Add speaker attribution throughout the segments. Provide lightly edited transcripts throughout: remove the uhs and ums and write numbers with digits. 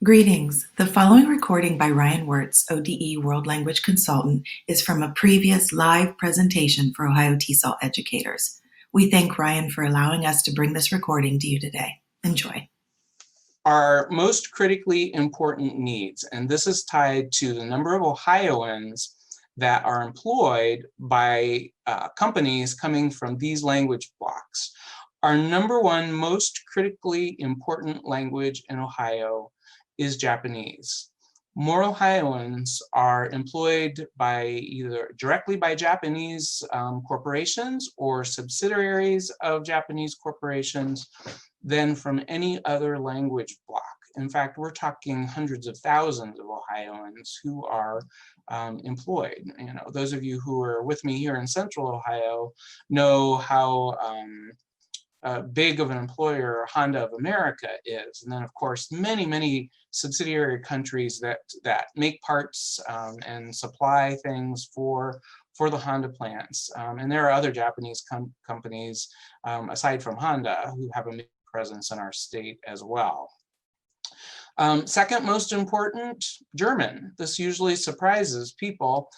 Speaker 1: Greetings. The following recording by Ryan Wertz, ODE World Language Consultant, is from a previous live presentation for Ohio TESOL educators. We thank Ryan for allowing us to bring this recording to you today. Enjoy.
Speaker 2: Our most critically important needs, and this is tied to the number of Ohioans that are employed by companies coming from these language blocks. Our number one most critically important language in Ohio is Japanese. More Ohioans are employed by either directly by Japanese corporations or subsidiaries of Japanese corporations than from any other language block. In fact, we're talking hundreds of thousands of Ohioans who are employed. You know, those of you who are with me here in Central Ohio know how big of an employer Honda of America is. And then of course, many subsidiary countries that make parts and supply things for the Honda plants. And there are other Japanese companies aside from Honda who have a presence in our state as well. Second most important, German. This usually surprises people.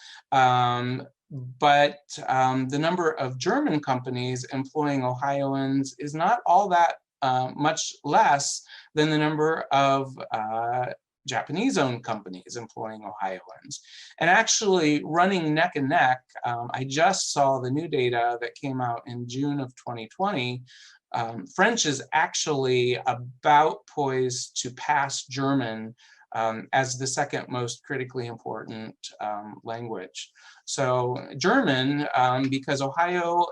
Speaker 2: But the number of German companies employing Ohioans is not all that much less than the number of Japanese-owned companies employing Ohioans. And actually running neck and neck, I just saw the new data that came out in June of 2020. French is actually about poised to pass German as the second most critically important language. So German, because Ohio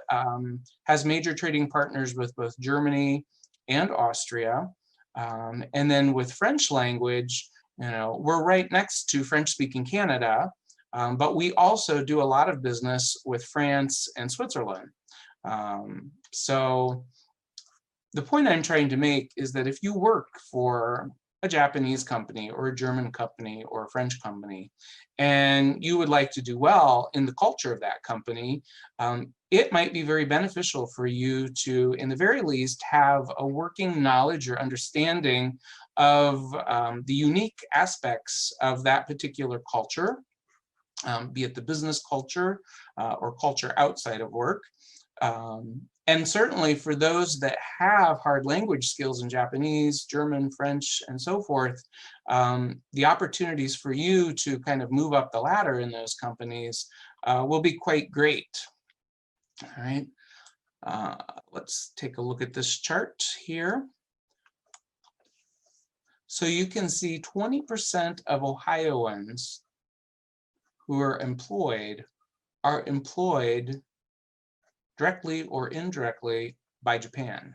Speaker 2: has major trading partners with both Germany and Austria, and then with French language, you know, we're right next to French-speaking Canada, but we also do a lot of business with France and Switzerland. So the point I'm trying to make is that if you work for a Japanese company or a German company or a French company, and you would like to do well in the culture of that company, it might be very beneficial for you to, in the very least, have a working knowledge or understanding of the unique aspects of that particular culture, be it the business culture or culture outside of work. And certainly for those that have hard language skills in Japanese, German, French, and so forth, the opportunities for you to kind of move up the ladder in those companies will be quite great. All right, let's take a look at this chart here. So you can see 20% of Ohioans who are employed directly or indirectly by Japan.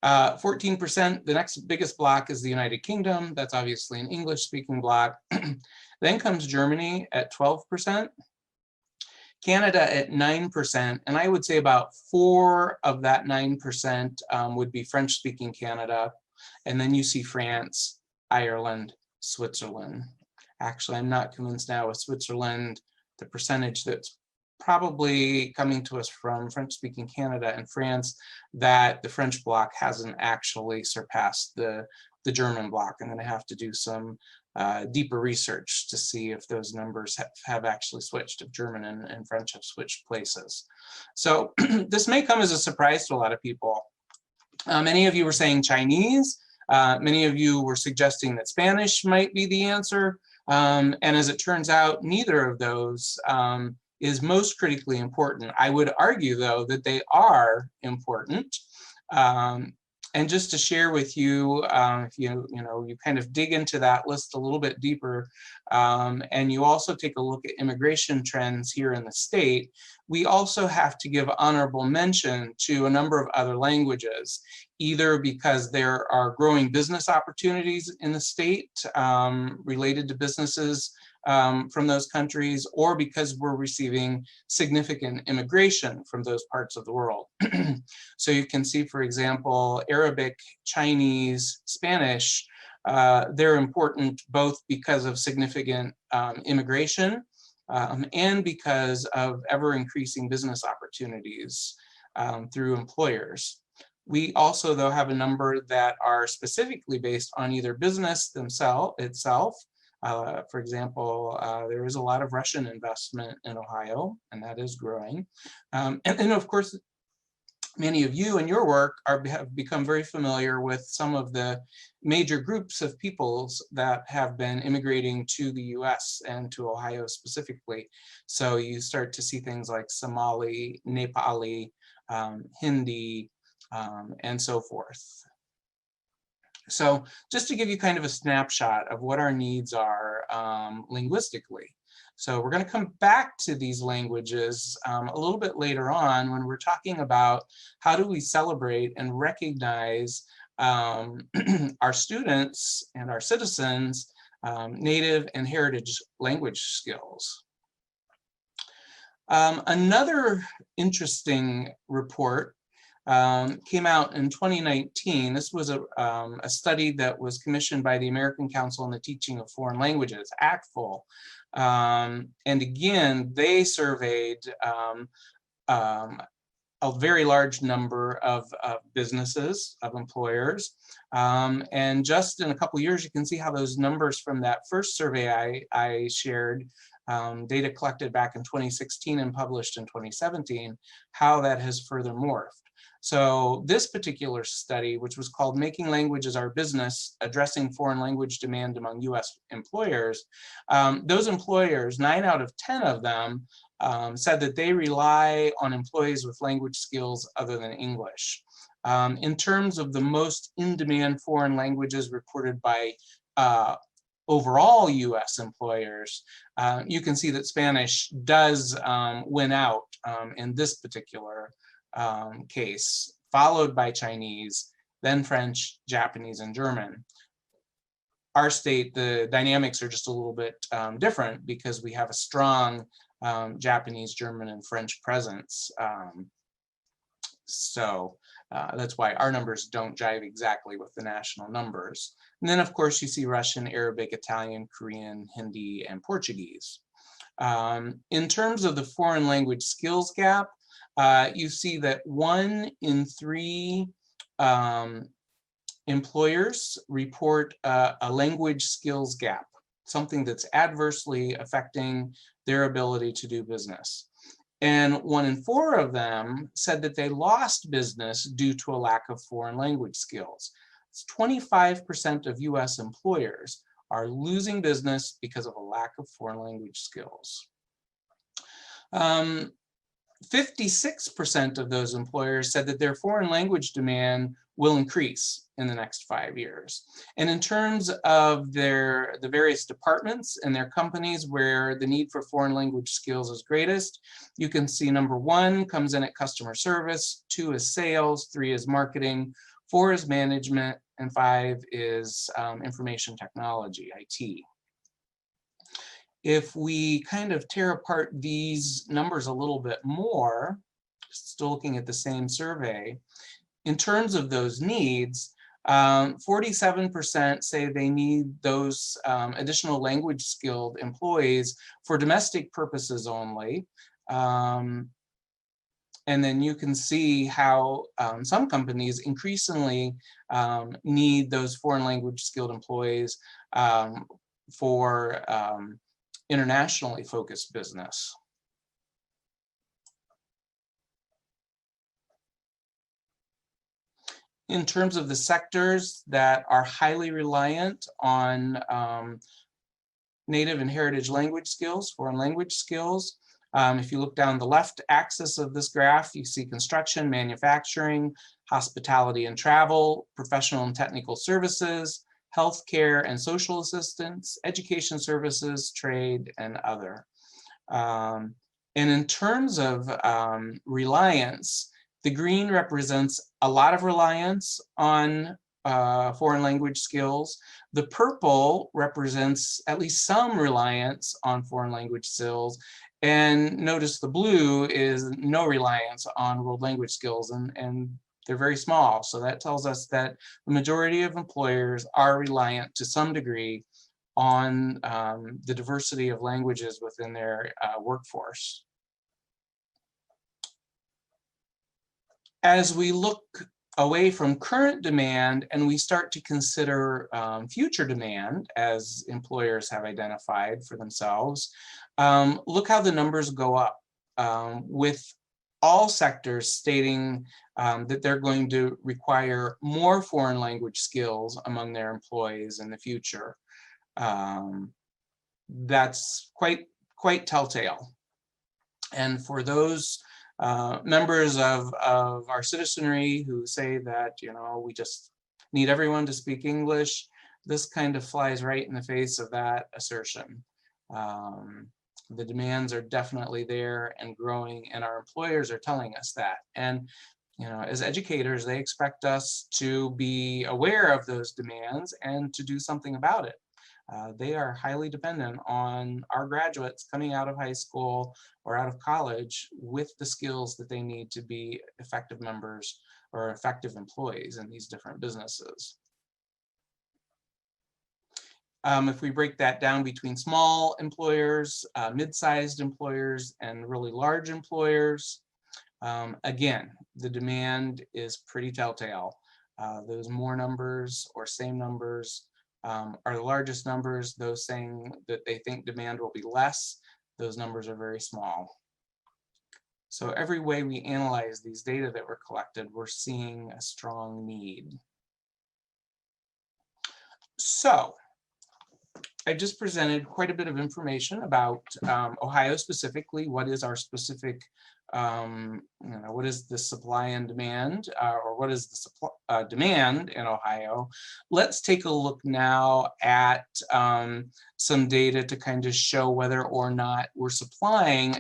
Speaker 2: 14%, the next biggest block is the United Kingdom. That's obviously an English-speaking block. Then comes Germany at 12%, Canada at 9%, and I would say about 4 of that 9% would be French-speaking Canada. And then you see France, Ireland, Switzerland. Actually, I'm not convinced now with Switzerland, the percentage that's probably coming to us from French-speaking Canada and France, that the French bloc hasn't actually surpassed the German bloc. I'm going to have to do some deeper research to see if those numbers have actually switched, if German and French have switched places. So this may come as a surprise to a lot of people. Many of you were saying Chinese. Many of you were suggesting that Spanish might be the answer. And as it turns out, neither of those is most critically important. I would argue, though, that they are important. And just to share with you, if you kind of dig into that list a little bit deeper, and you also take a look at immigration trends here in the state, we also have to give honorable mention to a number of other languages, either because there are growing business opportunities in the state related to businesses from those countries, or because we're receiving significant immigration from those parts of the world. So you can see, for example, Arabic, Chinese, Spanish, they're important both because of significant immigration and because of ever increasing business opportunities through employers. We also, though, have a number that are specifically based on either business itself. For example, there is a lot of Russian investment in Ohio, and that is growing. And then, of course, many of you in your work have become very familiar with some of the major groups of peoples that have been immigrating to the US and to Ohio specifically. So you start to see things like Somali, Nepali, Hindi, and so forth. So just to give you kind of a snapshot of what our needs are linguistically. So we're going to come back to these languages a little bit later on when we're talking about how do we celebrate and recognize our students and our citizens' native and heritage language skills. Another interesting report came out in 2019. This was a study that was commissioned by the American Council on the Teaching of Foreign Languages, ACTFL. And again, they surveyed a very large number of businesses, of employers. And just in a couple years, you can see how those numbers from that first survey I shared, data collected back in 2016 and published in 2017, how that has further morphed. So this particular study, which was called Making Languages Our Business, Addressing Foreign Language Demand Among US Employers, those employers, 9 out of 10 of them, said that they rely on employees with language skills other than English. In terms of the most in-demand foreign languages reported by overall US employers, you can see that Spanish does win out in this particular case, followed by Chinese, then French, Japanese, and German. Our state, the dynamics are just a little bit different because we have a strong Japanese, German, and French presence. So that's why our numbers don't jive exactly with the national numbers. And then, of course, you see Russian, Arabic, Italian, Korean, Hindi, and Portuguese. In terms of the foreign language skills gap, you see that 1 in 3 employers report a language skills gap, something that's adversely affecting their ability to do business. And 1 in 4 of them said that they lost business due to a lack of foreign language skills. It's 25% of US employers are losing business because of a lack of foreign language skills. 56% of those employers said that their foreign language demand will increase in the next 5 years. And in terms of the various departments and their companies where the need for foreign language skills is greatest, you can see number 1 comes in at customer service, 2 is sales, 3 is marketing, 4 is management, and 5 is information technology, IT. If we kind of tear apart these numbers a little bit more, still looking at the same survey, in terms of those needs, 47% say they need those additional language skilled employees for domestic purposes only. And then you can see how some companies increasingly need those foreign language skilled employees for internationally focused business. In terms of the sectors that are highly reliant on native and heritage language skills, foreign language skills, if you look down the left axis of this graph, you see construction, manufacturing, hospitality and travel, professional and technical services, healthcare and social assistance, education services, trade, and other. And in terms of reliance, the green represents a lot of reliance on foreign language skills. The purple represents at least some reliance on foreign language skills. And notice the blue is no reliance on world language skills, and they're very small. So that tells us that the majority of employers are reliant to some degree on the diversity of languages within their workforce. As we look away from current demand and we start to consider future demand, as employers have identified for themselves, look how the numbers go up, with all sectors stating that they're going to require more foreign language skills among their employees in the future. That's quite telltale. And for those members of our citizenry who say that, you know, we just need everyone to speak English, this kind of flies right in the face of that assertion. The demands are definitely there and growing, and our employers are telling us that. And, you know, as educators, they expect us to be aware of those demands and to do something about it. They are highly dependent on our graduates coming out of high school or out of college with the skills that they need to be effective members or effective employees in these different businesses. If we break that down between small employers, mid-sized employers, and really large employers, again, the demand is pretty telltale. Those more numbers or same numbers are the largest numbers. Those saying that they think demand will be less, those numbers are very small. So every way we analyze these data that were collected, we're seeing a strong need. So I just presented quite a bit of information about Ohio specifically. What is our specific, what is the supply and demand, or what is the supply, demand in Ohio? Let's take a look now at some data to kind of show whether or not we're supplying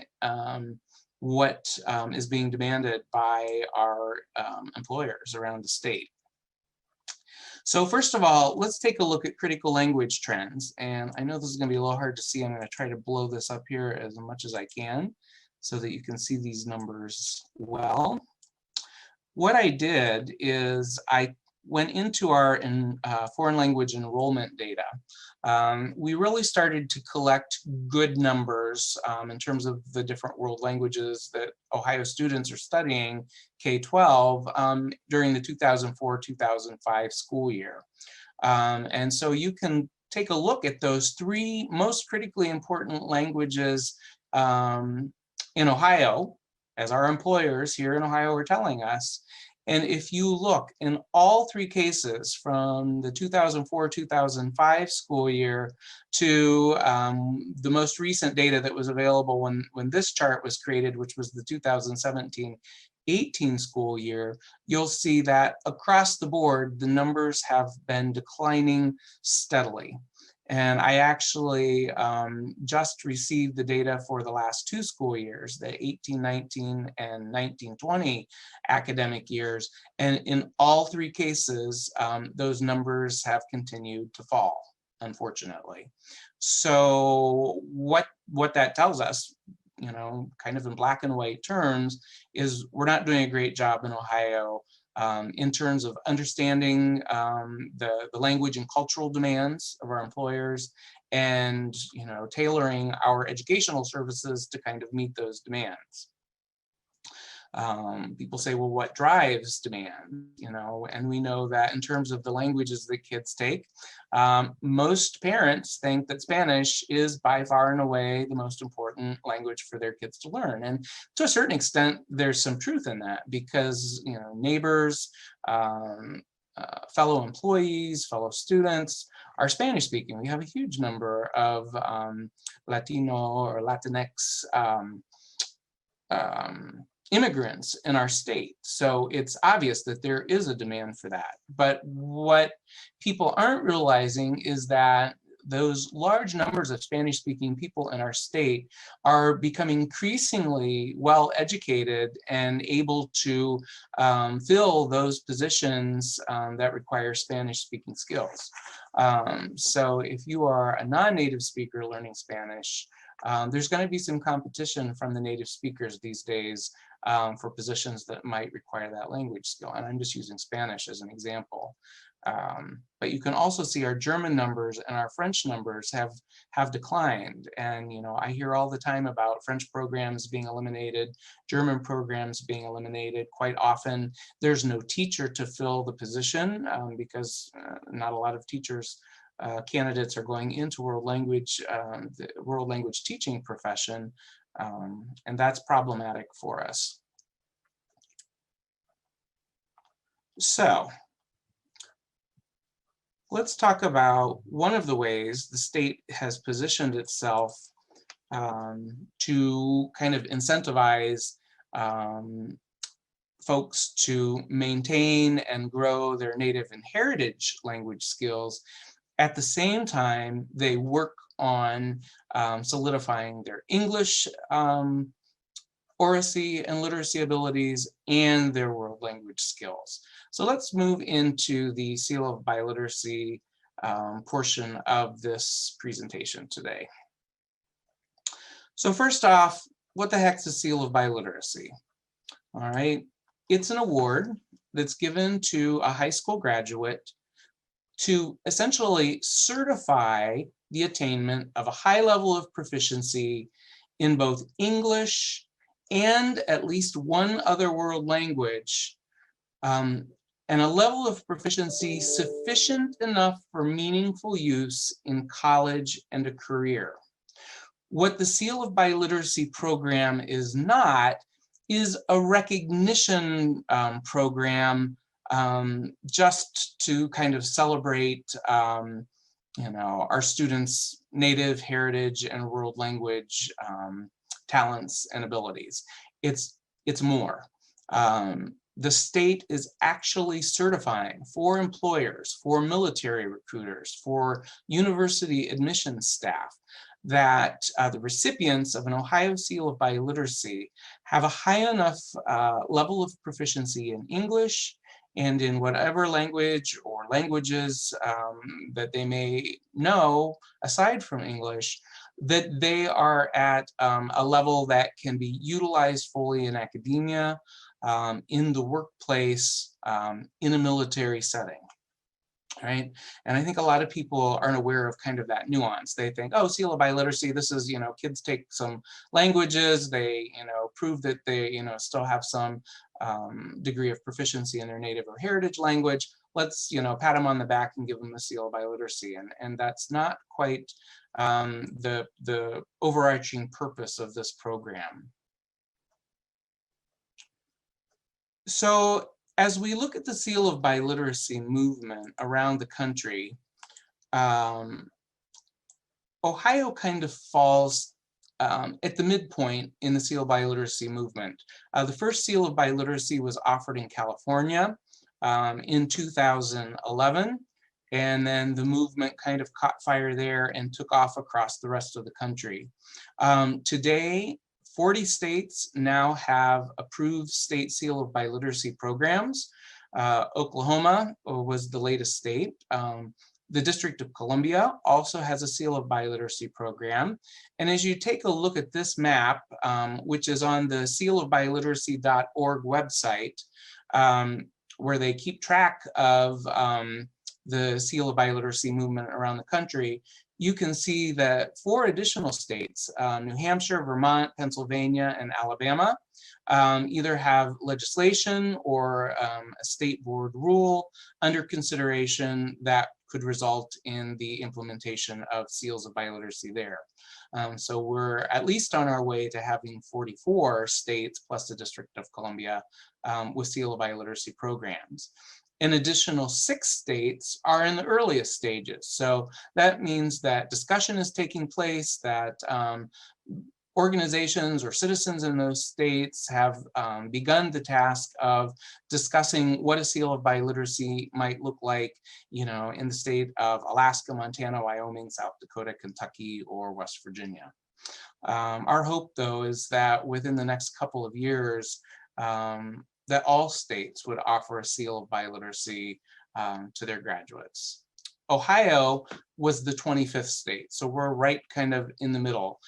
Speaker 2: what is being demanded by our employers around the state. So first of all, let's take a look at critical language trends. And I know this is going to be a little hard to see. I'm going to try to blow this up here as much as I can so that you can see these numbers well. What I did is I went into our foreign language enrollment data. We really started to collect good numbers in terms of the different world languages that Ohio students are studying K-12 during the 2004-2005 school year. And so you can take a look at those three most critically important languages in Ohio, as our employers here in Ohio are telling us. And if you look in all three cases from the 2004-2005 school year to the most recent data that was available when this chart was created, which was the 2017-18 school year, you'll see that across the board, the numbers have been declining steadily. And I actually just received the data for the last two school years, the 18-19 and 19-20 academic years. And in all three cases, those numbers have continued to fall, unfortunately. So what that tells us, you know, kind of in black and white terms, is we're not doing a great job in Ohio in terms of understanding the language and cultural demands of our employers and, you know, tailoring our educational services to kind of meet those demands. People say, well, what drives demand? You know, and we know that in terms of the languages that kids take, most parents think that Spanish is by far and away the most important language for their kids to learn. And to a certain extent, there's some truth in that because, you know, neighbors, fellow employees, fellow students are Spanish speaking. We have a huge number of Latino or Latinx immigrants in our state. So it's obvious that there is a demand for that. But what people aren't realizing is that those large numbers of Spanish-speaking people in our state are becoming increasingly well-educated and able to fill those positions that require Spanish-speaking skills. So if you are a non-native speaker learning Spanish, there's going to be some competition from the native speakers these days for positions that might require that language skill. And I'm just using Spanish as an example. But you can also see our German numbers and our French numbers have declined. And I hear all the time about French programs being eliminated, German programs being eliminated. Quite often, there's no teacher to fill the position because not a lot of teachers candidates are going into the world language teaching profession, and that's problematic for us. So let's talk about one of the ways the state has positioned itself to kind of incentivize folks to maintain and grow their native and heritage language skills. At the same time, they work on solidifying their English oracy and literacy abilities and their world language skills. So let's move into the Seal of Biliteracy portion of this presentation today. So first off, what the heck's the Seal of Biliteracy? All right, it's an award that's given to a high school graduate to essentially certify the attainment of a high level of proficiency in both English and at least one other world language, and a level of proficiency sufficient enough for meaningful use in college and a career. What the Seal of Biliteracy program is not is a recognition program just to kind of celebrate our students' native, heritage, and world language talents and abilities. It's more. The state is actually certifying for employers, for military recruiters, for university admissions staff, that the recipients of an Ohio Seal of Biliteracy have a high enough level of proficiency in English and in whatever language or languages that they may know aside from English, that they are at a level that can be utilized fully in academia, in the workplace, in a military setting. Right? And I think a lot of people aren't aware of kind of that nuance. They think, oh, Seal of Biliteracy, this is, kids take some languages, they, prove that they, still have some degree of proficiency in their native or heritage language. Let's, pat them on the back and give them the Seal of Biliteracy. And that's not quite the overarching purpose of this program. So as we look at the Seal of Biliteracy movement around the country, Ohio kind of falls at the midpoint in the Seal of Biliteracy movement. The first Seal of Biliteracy was offered in California in 2011, and then the movement kind of caught fire there and took off across the rest of the country. Today, 40 states now have approved state Seal of Biliteracy programs. Oklahoma was the latest state. The District of Columbia also has a Seal of Biliteracy program. And as you take a look at this map, which is on the sealofbiliteracy.org website, where they keep track of the Seal of Biliteracy movement around the country, you can see that 4 additional states, New Hampshire, Vermont, Pennsylvania, and Alabama, either have legislation or a state board rule under consideration that could result in the implementation of Seals of Biliteracy there. So we're at least on our way to having 44 states plus the District of Columbia with Seal of Biliteracy programs. An additional 6 states are in the earliest stages. So that means that discussion is taking place, that organizations or citizens in those states have begun the task of discussing what a Seal of Biliteracy might look like, in the state of Alaska, Montana, Wyoming, South Dakota, Kentucky, or West Virginia. Our hope, though, is that within the next couple of years, that all states would offer a Seal of Biliteracy to their graduates. Ohio was the 25th state, so we're right kind of in the middle.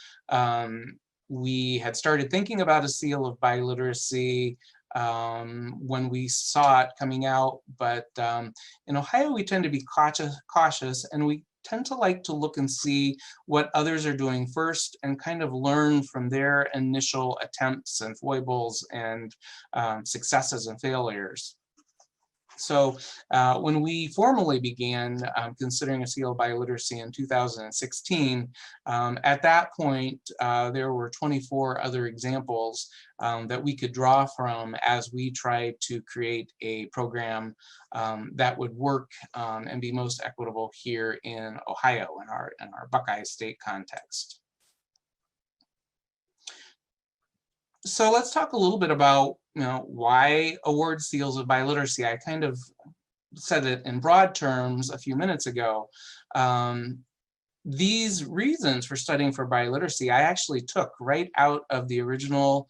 Speaker 2: We had started thinking about a Seal of Biliteracy when we saw it coming out, but in Ohio we tend to be cautious, and we tend to like to look and see what others are doing first and kind of learn from their initial attempts and foibles and successes and failures. So when we formally began considering a seal of biliteracy in 2016, at that point, there were 24 other examples that we could draw from as we tried to create a program that would work and be most equitable here in Ohio in our Buckeye State context. So let's talk a little bit about why award seals of biliteracy. I kind of said it in broad terms a few minutes ago. These reasons for studying for biliteracy I actually took right out of the original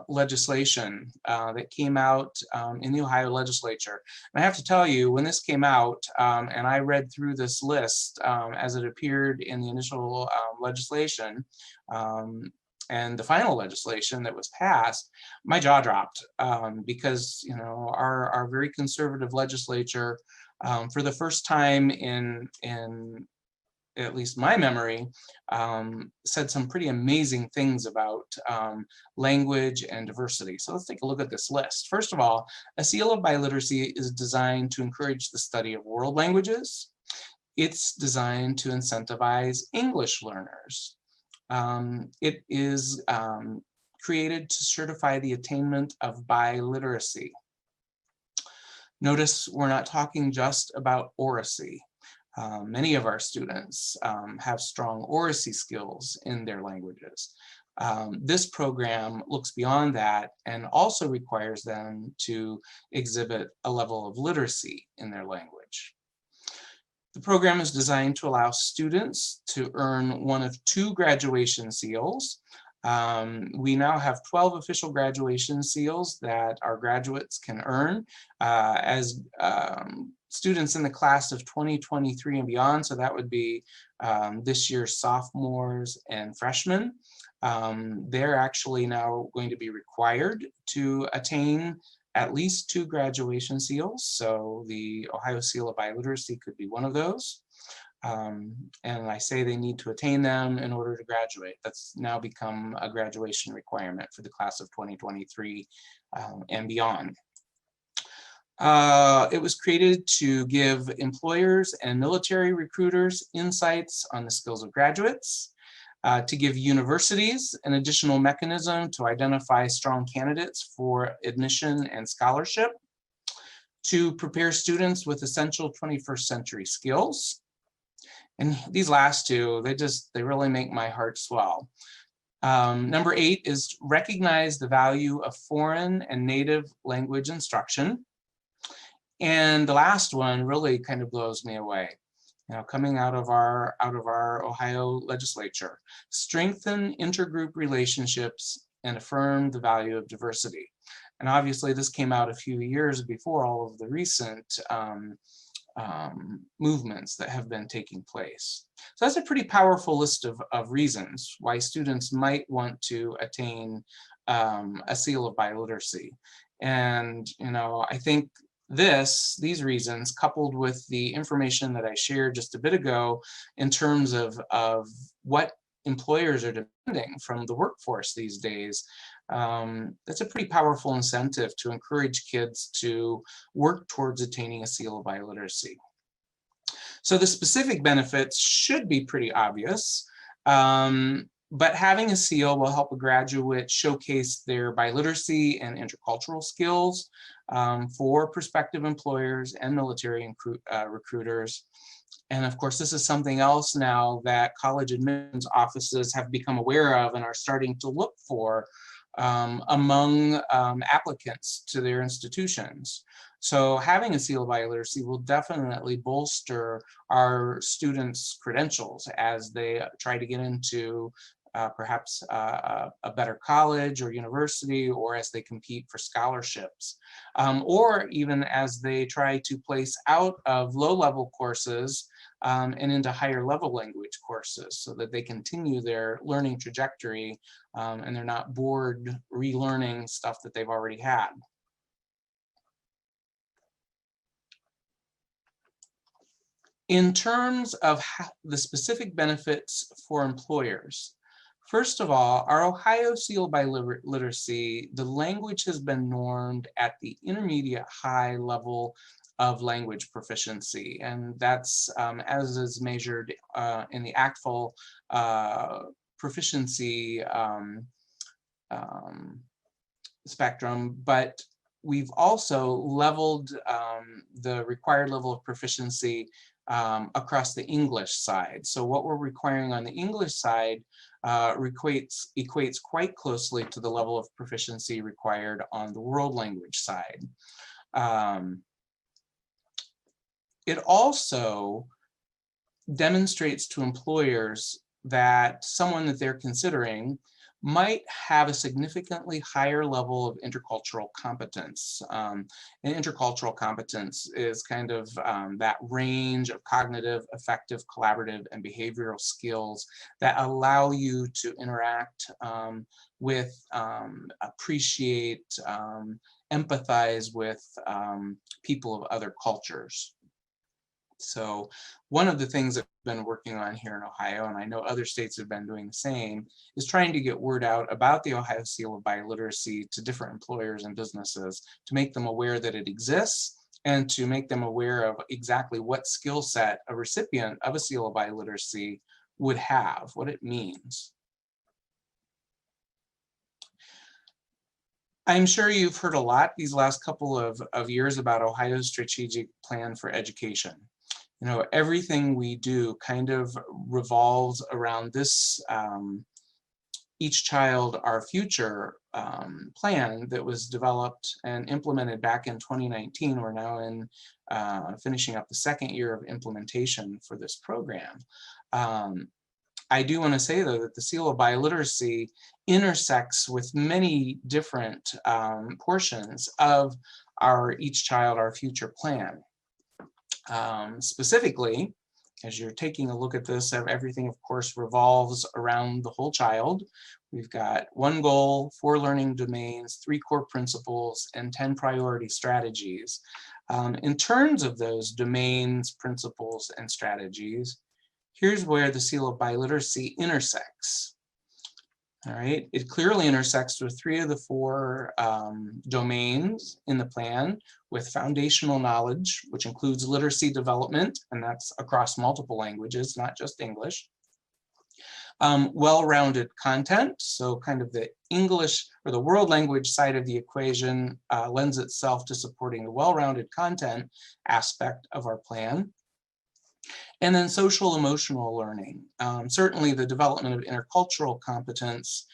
Speaker 2: legislation that came out in the Ohio legislature. And I have to tell you, when this came out and I read through this list as it appeared in the initial legislation, and the final legislation that was passed, my jaw dropped because our very conservative legislature, for the first time in at least my memory, said some pretty amazing things about language and diversity. So let's take a look at this list. First of all, a seal of biliteracy is designed to encourage the study of world languages. It's designed to incentivize English learners. It is created to certify the attainment of biliteracy. Notice we're not talking just about oracy. Many of our students have strong oracy skills in their languages. This program looks beyond that and also requires them to exhibit a level of literacy in their language. The program is designed to allow students to earn one of 2 graduation seals. We now have 12 official graduation seals that our graduates can earn as students in the class of 2023 and beyond. So that would be this year's sophomores and freshmen. They're actually now going to be required to attain at least 2 graduation seals. So the Ohio Seal of Biliteracy could be one of those. And I say they need to attain them in order to graduate. That's now become a graduation requirement for the class of 2023 and beyond. It was created to give employers and military recruiters insights on the skills of graduates, to give universities an additional mechanism to identify strong candidates for admission and scholarship, to prepare students with essential 21st century skills. And these last 2, they really make my heart swell. Number 8 is recognize the value of foreign and native language instruction. And the last one really kind of blows me away. Coming out of our Ohio legislature, strengthen intergroup relationships and affirm the value of diversity. And obviously this came out a few years before all of the recent movements that have been taking place. So that's a pretty powerful list of reasons why students might want to attain a seal of biliteracy. And I think these reasons, coupled with the information that I shared just a bit ago in terms of what employers are demanding from the workforce these days, that's a pretty powerful incentive to encourage kids to work towards attaining a seal of biliteracy. So the specific benefits should be pretty obvious, but having a seal will help a graduate showcase their biliteracy and intercultural skills for prospective employers and military recruiters. And of course, this is something else now that college admissions offices have become aware of and are starting to look for among applicants to their institutions. So having a seal of biliteracy will definitely bolster our students' credentials as they try to get into perhaps a better college or university, or as they compete for scholarships, or even as they try to place out of low-level courses and into higher level language courses, so that they continue their learning trajectory and they're not bored relearning stuff that they've already had. In terms of the specific benefits for employers, first of all, our Ohio TESOL biliteracy, the language has been normed at the intermediate high level of language proficiency, and that's as is measured in the ACTFL proficiency spectrum, but we've also leveled the required level of proficiency across the English side. So what we're requiring on the English side equates quite closely to the level of proficiency required on the world language side. It also demonstrates to employers that someone that they're considering might have a significantly higher level of intercultural competence. And intercultural competence is kind of that range of cognitive, affective, collaborative, and behavioral skills that allow you to interact with, appreciate, empathize with people of other cultures. So one of the things that we've been working on here in Ohio, and I know other states have been doing the same, is trying to get word out about the Ohio TESOL of biliteracy to different employers and businesses to make them aware that it exists and to make them aware of exactly what skill set a recipient of a TESOL of biliteracy would have, what it means. I'm sure you've heard a lot these last couple of years about Ohio's strategic plan for education. You know, everything we do kind of revolves around this Each Child, Our Future plan that was developed and implemented back in 2019. We're now in finishing up the second year of implementation for this program. I do want to say, though, that the TESOL of biliteracy intersects with many different portions of our Each Child, Our Future plan. Specifically, as you're taking a look at this, everything, of course, revolves around the whole child. We've got 1 goal, 4 learning domains, 3 core principles, and 10 priority strategies. In terms of those domains, principles, and strategies, here's where the TESOL of biliteracy intersects. All right, it clearly intersects with 3 of the 4 domains in the plan, with foundational knowledge, which includes literacy development, and that's across multiple languages, not just English. Well-rounded content, so kind of the English or the world language side of the equation lends itself to supporting the well-rounded content aspect of our plan. And then social emotional learning. Certainly the development of intercultural competence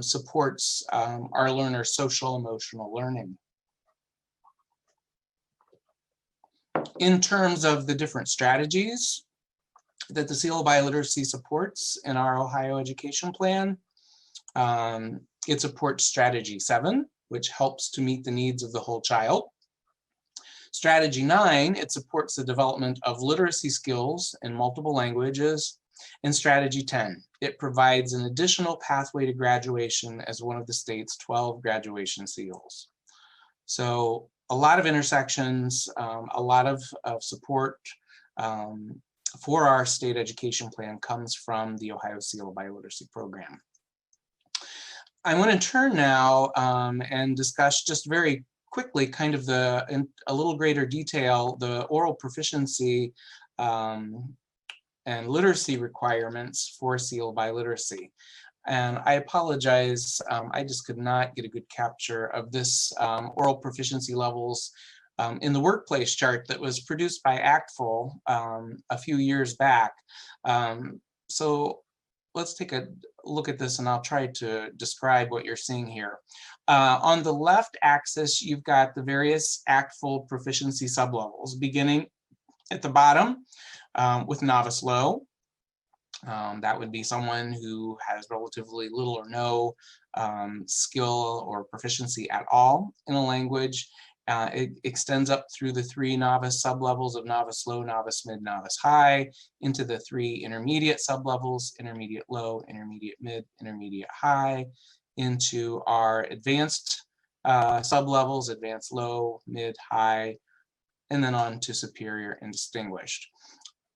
Speaker 2: supports our learners' social emotional learning. In terms of the different strategies that the TESOL of biliteracy supports in our Ohio education plan, it supports strategy 7, which helps to meet the needs of the whole child. Strategy 9, it supports the development of literacy skills in multiple languages. And strategy 10, it provides an additional pathway to graduation as one of the state's 12 graduation seals. So a lot of intersections, a lot of support for our state education plan comes from the Ohio TESOL of biliteracy program. I want to turn now and discuss just very quickly, kind of in a little greater detail, the oral proficiency and literacy requirements for TESOL of biliteracy. And I apologize, I just could not get a good capture of this oral proficiency levels in the workplace chart that was produced by ACTFL a few years back. So let's take a look at this and I'll try to describe what you're seeing here. On the left axis, you've got the various ACTFL proficiency sublevels, beginning at the bottom with novice low. That would be someone who has relatively little or no skill or proficiency at all in a language. It extends up through the 3 novice sublevels of novice low, novice mid, novice high, into the 3 intermediate sublevels, intermediate low, intermediate mid, intermediate high, into our advanced sublevels, advanced low, mid, high, and then on to superior and distinguished.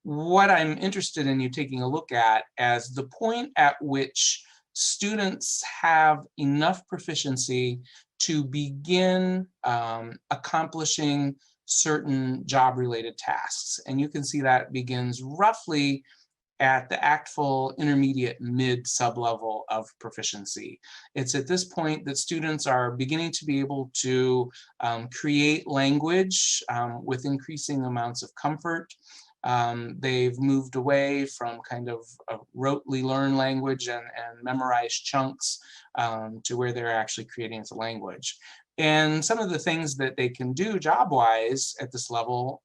Speaker 2: What I'm interested in you taking a look at as the point at which students have enough proficiency to begin accomplishing certain job-related tasks. And you can see that begins roughly at the ACTFL intermediate mid sublevel of proficiency. It's at this point that students are beginning to be able to create language with increasing amounts of comfort. They've moved away from kind of rotely learn language and memorize chunks to where they're actually creating a language. And some of the things that they can do job-wise at this level,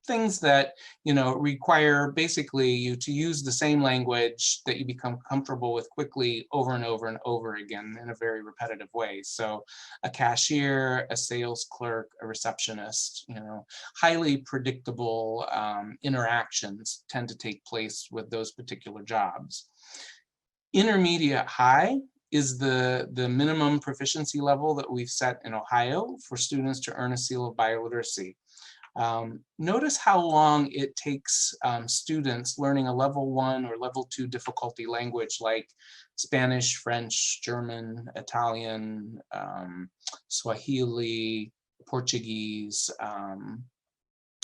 Speaker 2: things that require basically you to use the same language that you become comfortable with quickly over and over and over again in a very repetitive way. So a cashier, a sales clerk, a receptionist, highly predictable interactions tend to take place with those particular jobs. Intermediate high is the minimum proficiency level that we've set in Ohio for students to earn a seal of biliteracy. Notice how long it takes students learning a level 1 or level 2 difficulty language like Spanish, French, German, Italian, Swahili, Portuguese,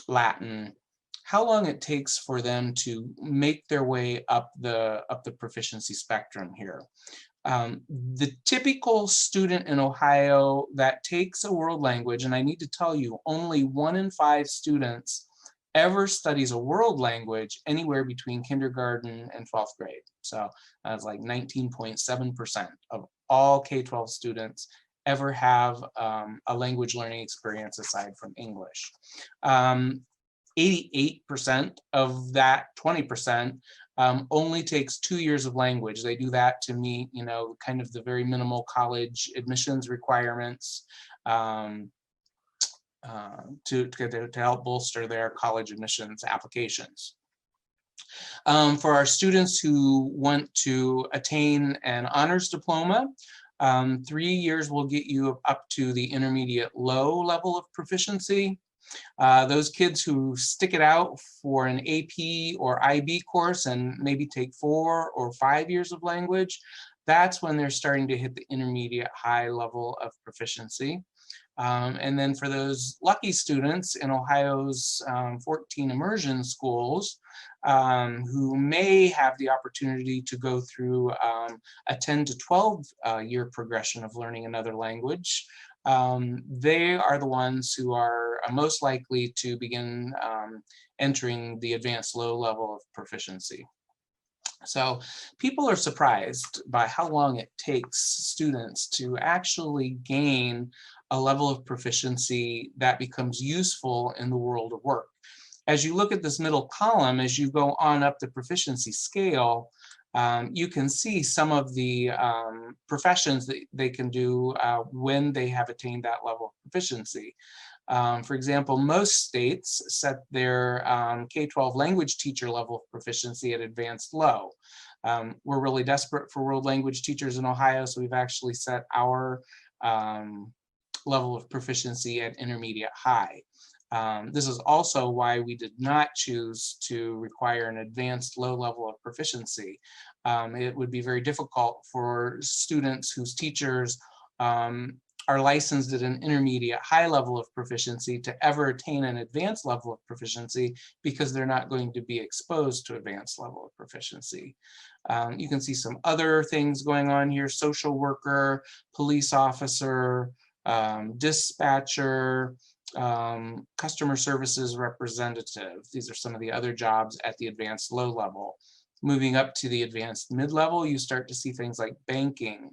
Speaker 2: Latin, how long it takes for them to make their way up the proficiency spectrum here. The typical student in Ohio that takes a world language, and I need to tell you, only 1 in 5 students ever studies a world language anywhere between kindergarten and 12th grade. So that's like 19.7% of all K-12 students ever have a language learning experience aside from English. 88% of that 20% only takes 2 years of language. They do that to meet, kind of the very minimal college admissions requirements to help bolster their college admissions applications. For our students who want to attain an honors diploma, 3 years will get you up to the intermediate low level of proficiency. Those kids who stick it out for an AP or IB course and maybe take 4 or 5 years of language, that's when they're starting to hit the intermediate high level of proficiency. And then for those lucky students in Ohio's 14 immersion schools who may have the opportunity to go through a 10 to 12 year progression of learning another language, they are the ones who are most likely to begin entering the advanced low level of proficiency. So people are surprised by how long it takes students to actually gain a level of proficiency that becomes useful in the world of work. As you look at this middle column, as you go on up the proficiency scale, you can see some of the professions that they can do when they have attained that level of proficiency. For example, most states set their K-12 language teacher level of proficiency at advanced low. We're really desperate for world language teachers in Ohio, so we've actually set our level of proficiency at intermediate high. This is also why we did not choose to require an advanced low level of proficiency. It would be very difficult for students whose teachers are licensed at an intermediate high level of proficiency to ever attain an advanced level of proficiency because they're not going to be exposed to advanced level of proficiency. You can see some other things going on here: social worker, police officer, dispatcher, customer services representative. These are some of the other jobs at the advanced low level. Moving up to the advanced mid-level, you start to see things like banking,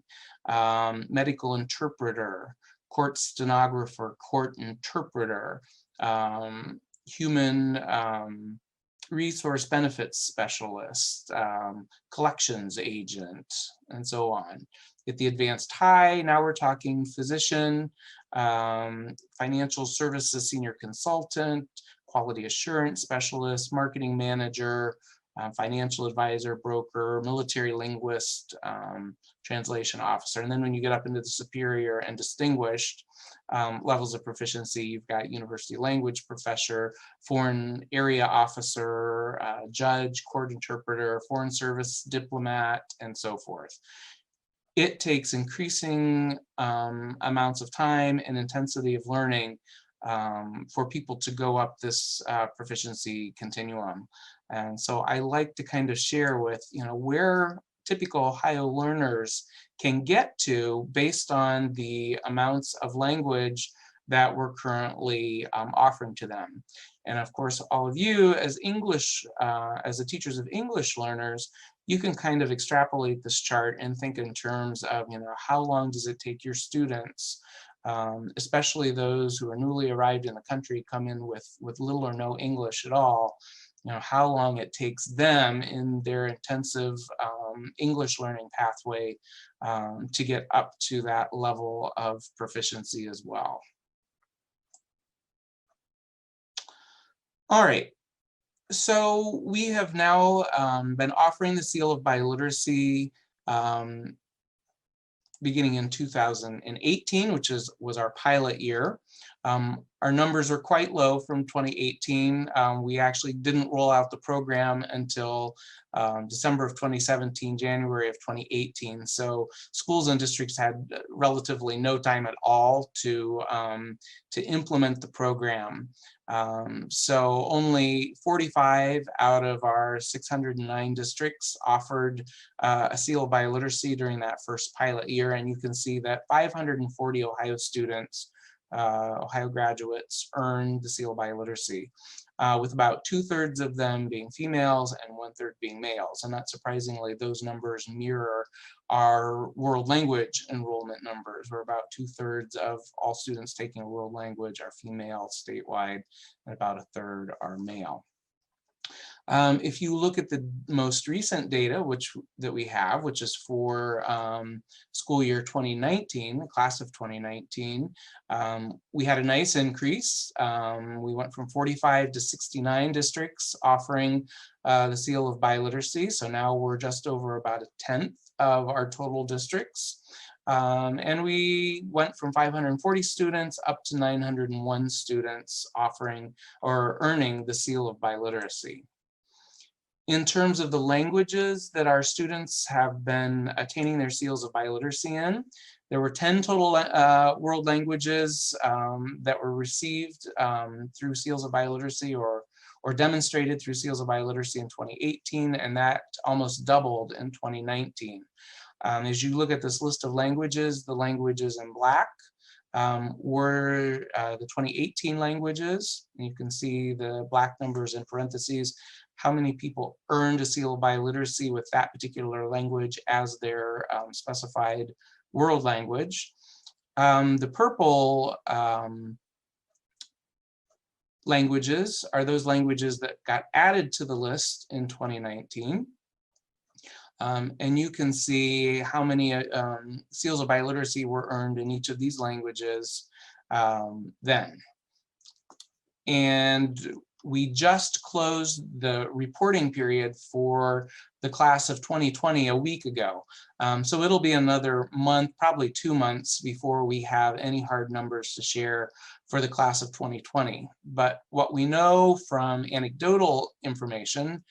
Speaker 2: medical interpreter, court stenographer, court interpreter, human resource benefits specialist, collections agent, and so on. At the advanced high, now we're talking physician, financial services senior consultant, quality assurance specialist, marketing manager, financial advisor, broker, military linguist, translation officer. And then when you get up into the superior and distinguished levels of proficiency, you've got university language professor, foreign area officer, judge, court interpreter, foreign service diplomat, and so forth. It takes increasing amounts of time and intensity of learning for people to go up this proficiency continuum. And so I like to kind of share with, where typical Ohio learners can get to based on the amounts of language that we're currently offering to them. And of course, all of you as as the teachers of English learners, you can kind of extrapolate this chart and think in terms of, how long does it take your students, especially those who are newly arrived in the country, come in with little or no English at all, how long it takes them in their intensive English learning pathway to get up to that level of proficiency as well. All right, so we have now been offering the Seal of Biliteracy beginning in 2018, which was our pilot year. Our numbers are quite low from 2018. We actually didn't roll out the program until December of 2017, January of 2018. So schools and districts had relatively no time at all to implement the program. So only 45 out of our 609 districts offered a Seal of Biliteracy during that first pilot year. And you can see that 540 Ohio students, Ohio graduates, earned the Seal of Biliteracy, with about 2/3 of them being females and 1/3 being males. And not surprisingly, those numbers mirror our world language enrollment numbers, where about 2/3 of all students taking a world language are female statewide, and about 1/3 are male. If you look at the most recent data that we have, which is for school year 2019, the class of 2019, we had a nice increase. We went from 45 to 69 districts offering the Seal of Biliteracy. So now we're just over about 1/10 of our total districts. And we went from 540 students up to 901 students offering or earning the Seal of Biliteracy. In terms of the languages that our students have been attaining their Seals of Biliteracy in, there were 10 total world languages that were received through Seals of Biliteracy or demonstrated through Seals of Biliteracy in 2018, and that almost doubled in 2019. As you look at this list of languages, the languages in black were the 2018 languages. And you can see the black numbers in parentheses, how many people earned a Seal of Biliteracy with that particular language as their specified world language. The purple languages are those languages that got added to the list in 2019. And you can see how many Seals of Biliteracy were earned in each of these languages then. And we just closed the reporting period for the class of 2020 a week ago. So it'll be another month, probably 2 months, before we have any hard numbers to share for the class of 2020. But what we know from anecdotal information,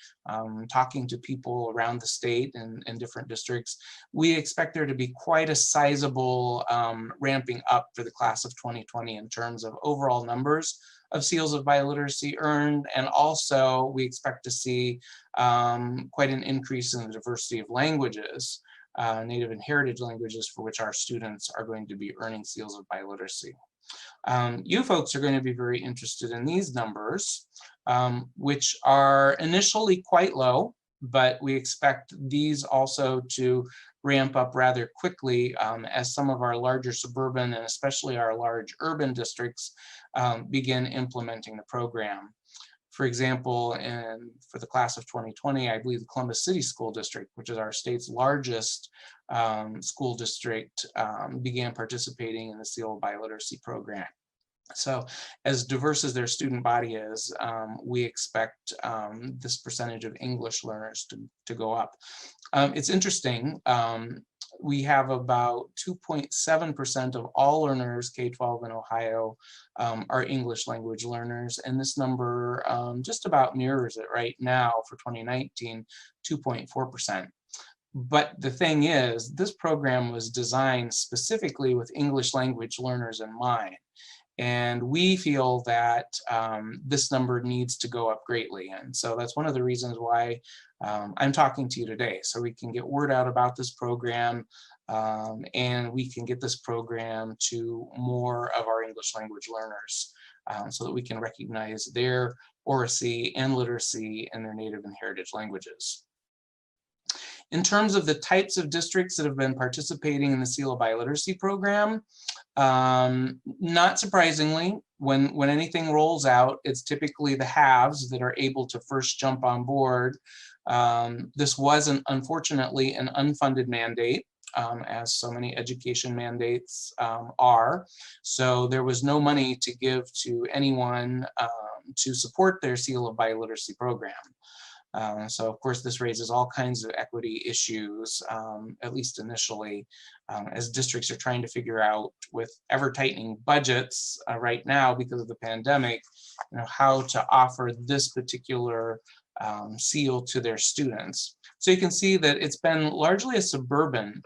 Speaker 2: talking to people around the state and different districts, we expect there to be quite a sizable ramping up for the class of 2020 in terms of overall numbers of Seals of Biliteracy earned, and also we expect to see quite an increase in the diversity of languages, native and heritage languages, for which our students are going to be earning Seals of Biliteracy. You folks are going to be very interested in these numbers, which are initially quite low, but we expect these also to ramp up rather quickly as some of our larger suburban and especially our large urban districts begin implementing the program. For example, for the class of 2020, I believe the Columbus City School District, which is our state's largest school district, began participating in the Seal of Biliteracy program. So as diverse as their student body is, we expect this percentage of English learners to go up. It's interesting, we have about 2.7% of all learners K-12 in Ohio are English language learners, and this number just about mirrors it right now for 2019, 2.4%. But the thing is, this program was designed specifically with English language learners in mind. And we feel that this number needs to go up greatly. And so that's one of the reasons why I'm talking to you today, so we can get word out about this program and we can get this program to more of our English language learners so that we can recognize their oracy and literacy in their native and heritage languages. In terms of the types of districts that have been participating in the Seal of Biliteracy program, not surprisingly, when anything rolls out, it's typically the haves that are able to first jump on board. This was unfortunately an unfunded mandate, as so many education mandates are. So there was no money to give to anyone to support their Seal of Biliteracy program. So of course this raises all kinds of equity issues, at least initially, as districts are trying to figure out, with ever tightening budgets right now because of the pandemic, how to offer this particular seal to their students. So you can see that it's been largely a suburban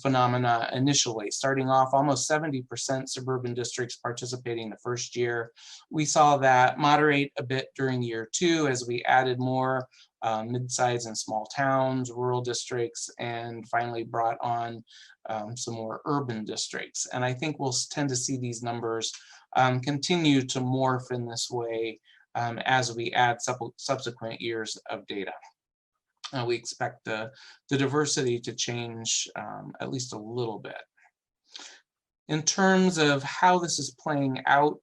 Speaker 2: phenomena initially, starting off almost 70% suburban districts participating the first year. We saw that moderate a bit during year 2 as we added more mid-size and small towns, rural districts, and finally brought on some more urban districts. And I think we'll tend to see these numbers continue to morph in this way as we add subsequent years of data. We expect the diversity to change at least a little bit. In terms of how this is playing out,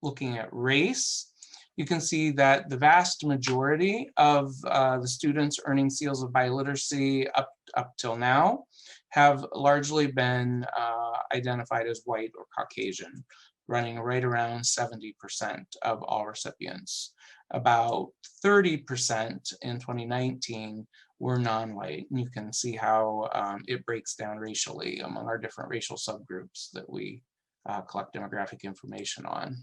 Speaker 2: looking at race, you can see that the vast majority of the students earning seals of biliteracy up till now have largely been identified as white or Caucasian, running right around 70% of all recipients. About 30% in 2019 were non-white. And you can see how it breaks down racially among our different racial subgroups that we collect demographic information on.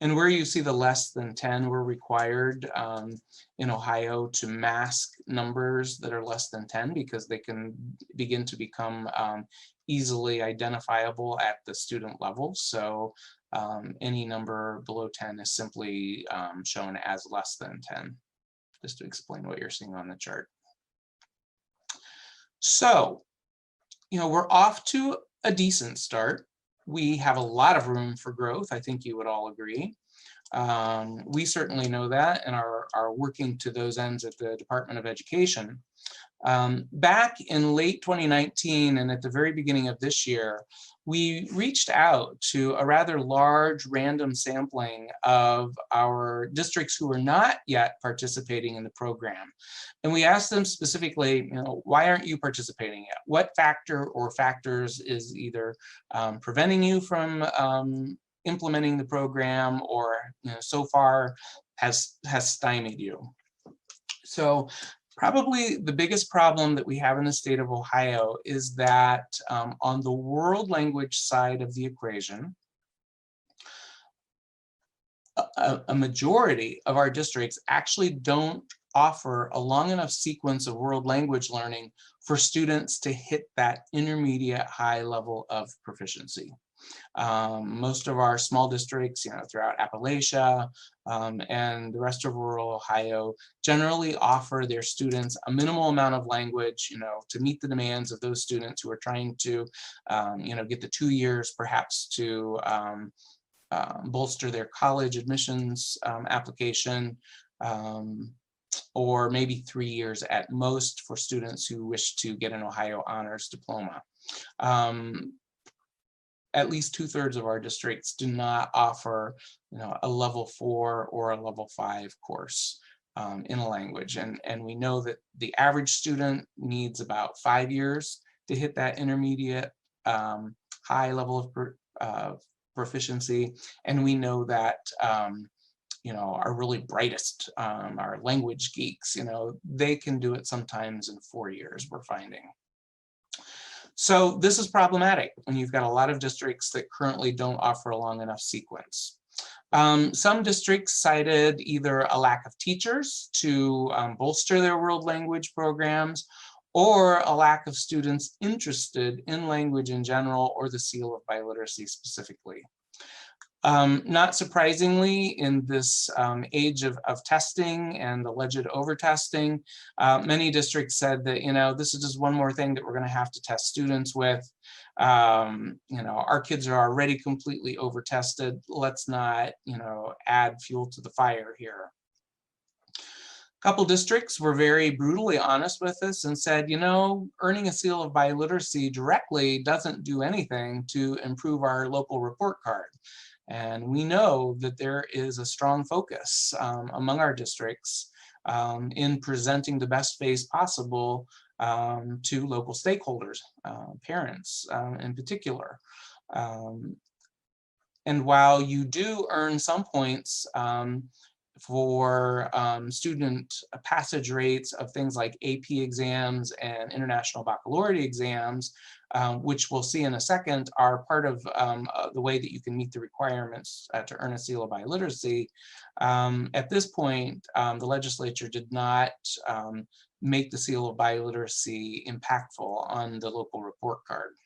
Speaker 2: And where you see the less than 10, we're required in Ohio to mask numbers that are less than 10 because they can begin to become easily identifiable at the student level. So any number below 10 is simply shown as less than 10, just to explain what you're seeing on the chart. So, we're off to a decent start. We have a lot of room for growth. I think you would all agree. We certainly know that and are working to those ends at the Department of Education. Back in late 2019 and at the very beginning of this year, we reached out to a rather large random sampling of our districts who were not yet participating in the program. And we asked them specifically, why aren't you participating yet? What factor or factors is either preventing you from implementing the program or so far has stymied you? So probably the biggest problem that we have in the state of Ohio is that on the world language side of the equation, a majority of our districts actually don't offer a long enough sequence of world language learning for students to hit that intermediate high level of proficiency. Most of our small districts, throughout Appalachia and the rest of rural Ohio, generally offer their students a minimal amount of language, to meet the demands of those students who are trying to, get the 2 years perhaps to bolster their college admissions application. or maybe 3 years at most for students who wish to get an Ohio honors diploma. At least 2/3 of our districts do not offer, a level 4 or a level 5 course in a language. And we know that the average student needs about 5 years to hit that intermediate high level of proficiency. And we know that, our really brightest, our language geeks, they can do it sometimes in 4 years, we're finding. So this is problematic when you've got a lot of districts that currently don't offer a long enough sequence. Some districts cited either a lack of teachers to bolster their world language programs, or a lack of students interested in language in general or the seal of biliteracy specifically. Not surprisingly, in this age of testing and alleged over-testing, many districts said that, this is just one more thing that we're going to have to test students with. Our kids are already completely over-tested. Let's not, add fuel to the fire here. A couple districts were very brutally honest with us and said, earning a seal of biliteracy directly doesn't do anything to improve our local report card. And we know that there is a strong focus among our districts in presenting the best face possible to local stakeholders, parents in particular. And while you do earn some points for student passage rates of things like AP exams and international baccalaureate exams, which we'll see in a second, are part of the way that you can meet the requirements to earn a seal of biliteracy. At this point, the legislature did not make the seal of biliteracy impactful on the local report card.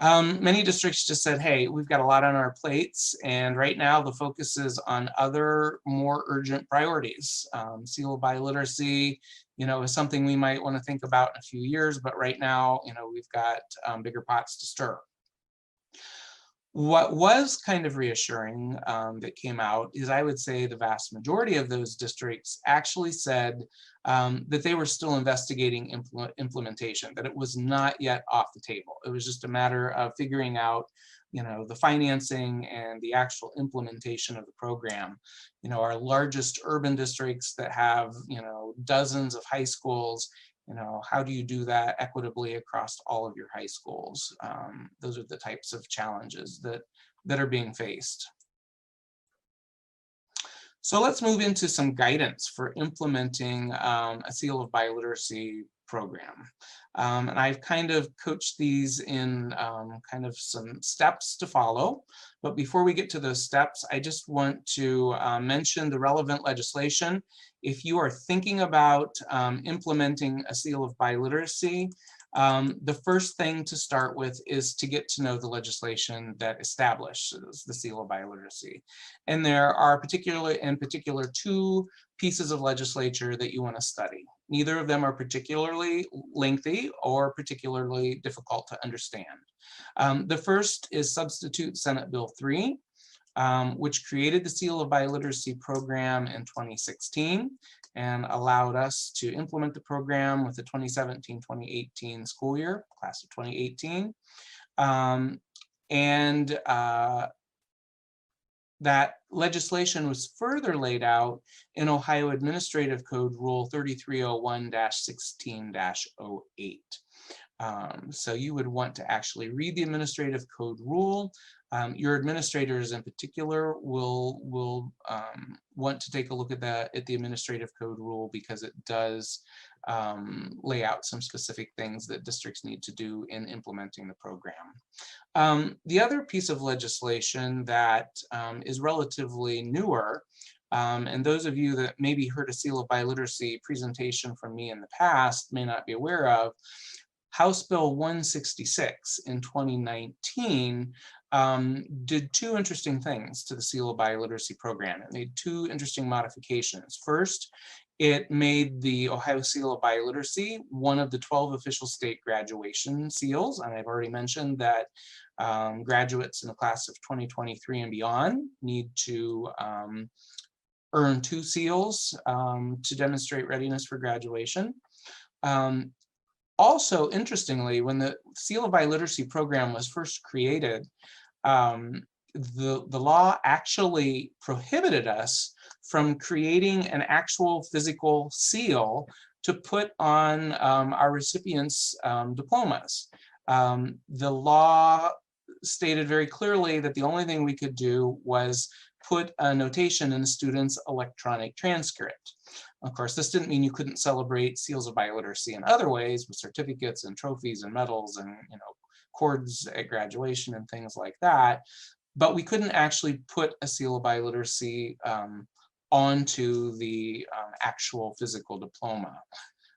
Speaker 2: Many districts just said, hey, we've got a lot on our plates, and right now the focus is on other more urgent priorities. Seal of biliteracy, is something we might want to think about in a few years, but right now, we've got bigger pots to stir. What was kind of reassuring that came out is, I would say, the vast majority of those districts actually said that they were still investigating implementation, that it was not yet off the table. It was just a matter of figuring out, the financing and the actual implementation of the program. Our largest urban districts that have, dozens of high schools, how do you do that equitably across all of your high schools? Those are the types of challenges that are being faced. So let's move into some guidance for implementing a seal of biliteracy program. And I've kind of coached these in kind of some steps to follow. But before we get to those steps, I just want to mention the relevant legislation. If you are thinking about implementing a seal of biliteracy, the first thing to start with is to get to know the legislation that establishes the seal of biliteracy. And there are in particular two pieces of legislature that you want to study. Neither of them are particularly lengthy or particularly difficult to understand. The first is Substitute Senate Bill 3, which created the seal of biliteracy program in 2016 and allowed us to implement the program with the 2017-2018 school year, class of 2018. That legislation was further laid out in Ohio Administrative Code Rule 3301-16-08. So you would want to actually read the Administrative Code Rule. Your administrators in particular will want to take a look at the Administrative Code Rule, because it does lay out some specific things that districts need to do in implementing the program. The other piece of legislation that is relatively newer, and those of you that maybe heard a seal of biliteracy presentation from me in the past may not be aware of, House Bill 166 in 2019 did two interesting things to the seal of biliteracy program. It made two interesting modifications. First, it made the Ohio Seal of Biliteracy one of the 12 official state graduation seals. And I've already mentioned that graduates in the class of 2023 and beyond need to earn 2 seals to demonstrate readiness for graduation. Also, interestingly, when the Seal of Biliteracy program was first created, the law actually prohibited us from creating an actual physical seal to put on our recipients' diplomas. The law stated very clearly that the only thing we could do was put a notation in the student's electronic transcript. Of course, this didn't mean you couldn't celebrate seals of biliteracy in other ways with certificates and trophies and medals and cords at graduation and things like that. But we couldn't actually put a seal of biliteracy onto the actual physical diploma.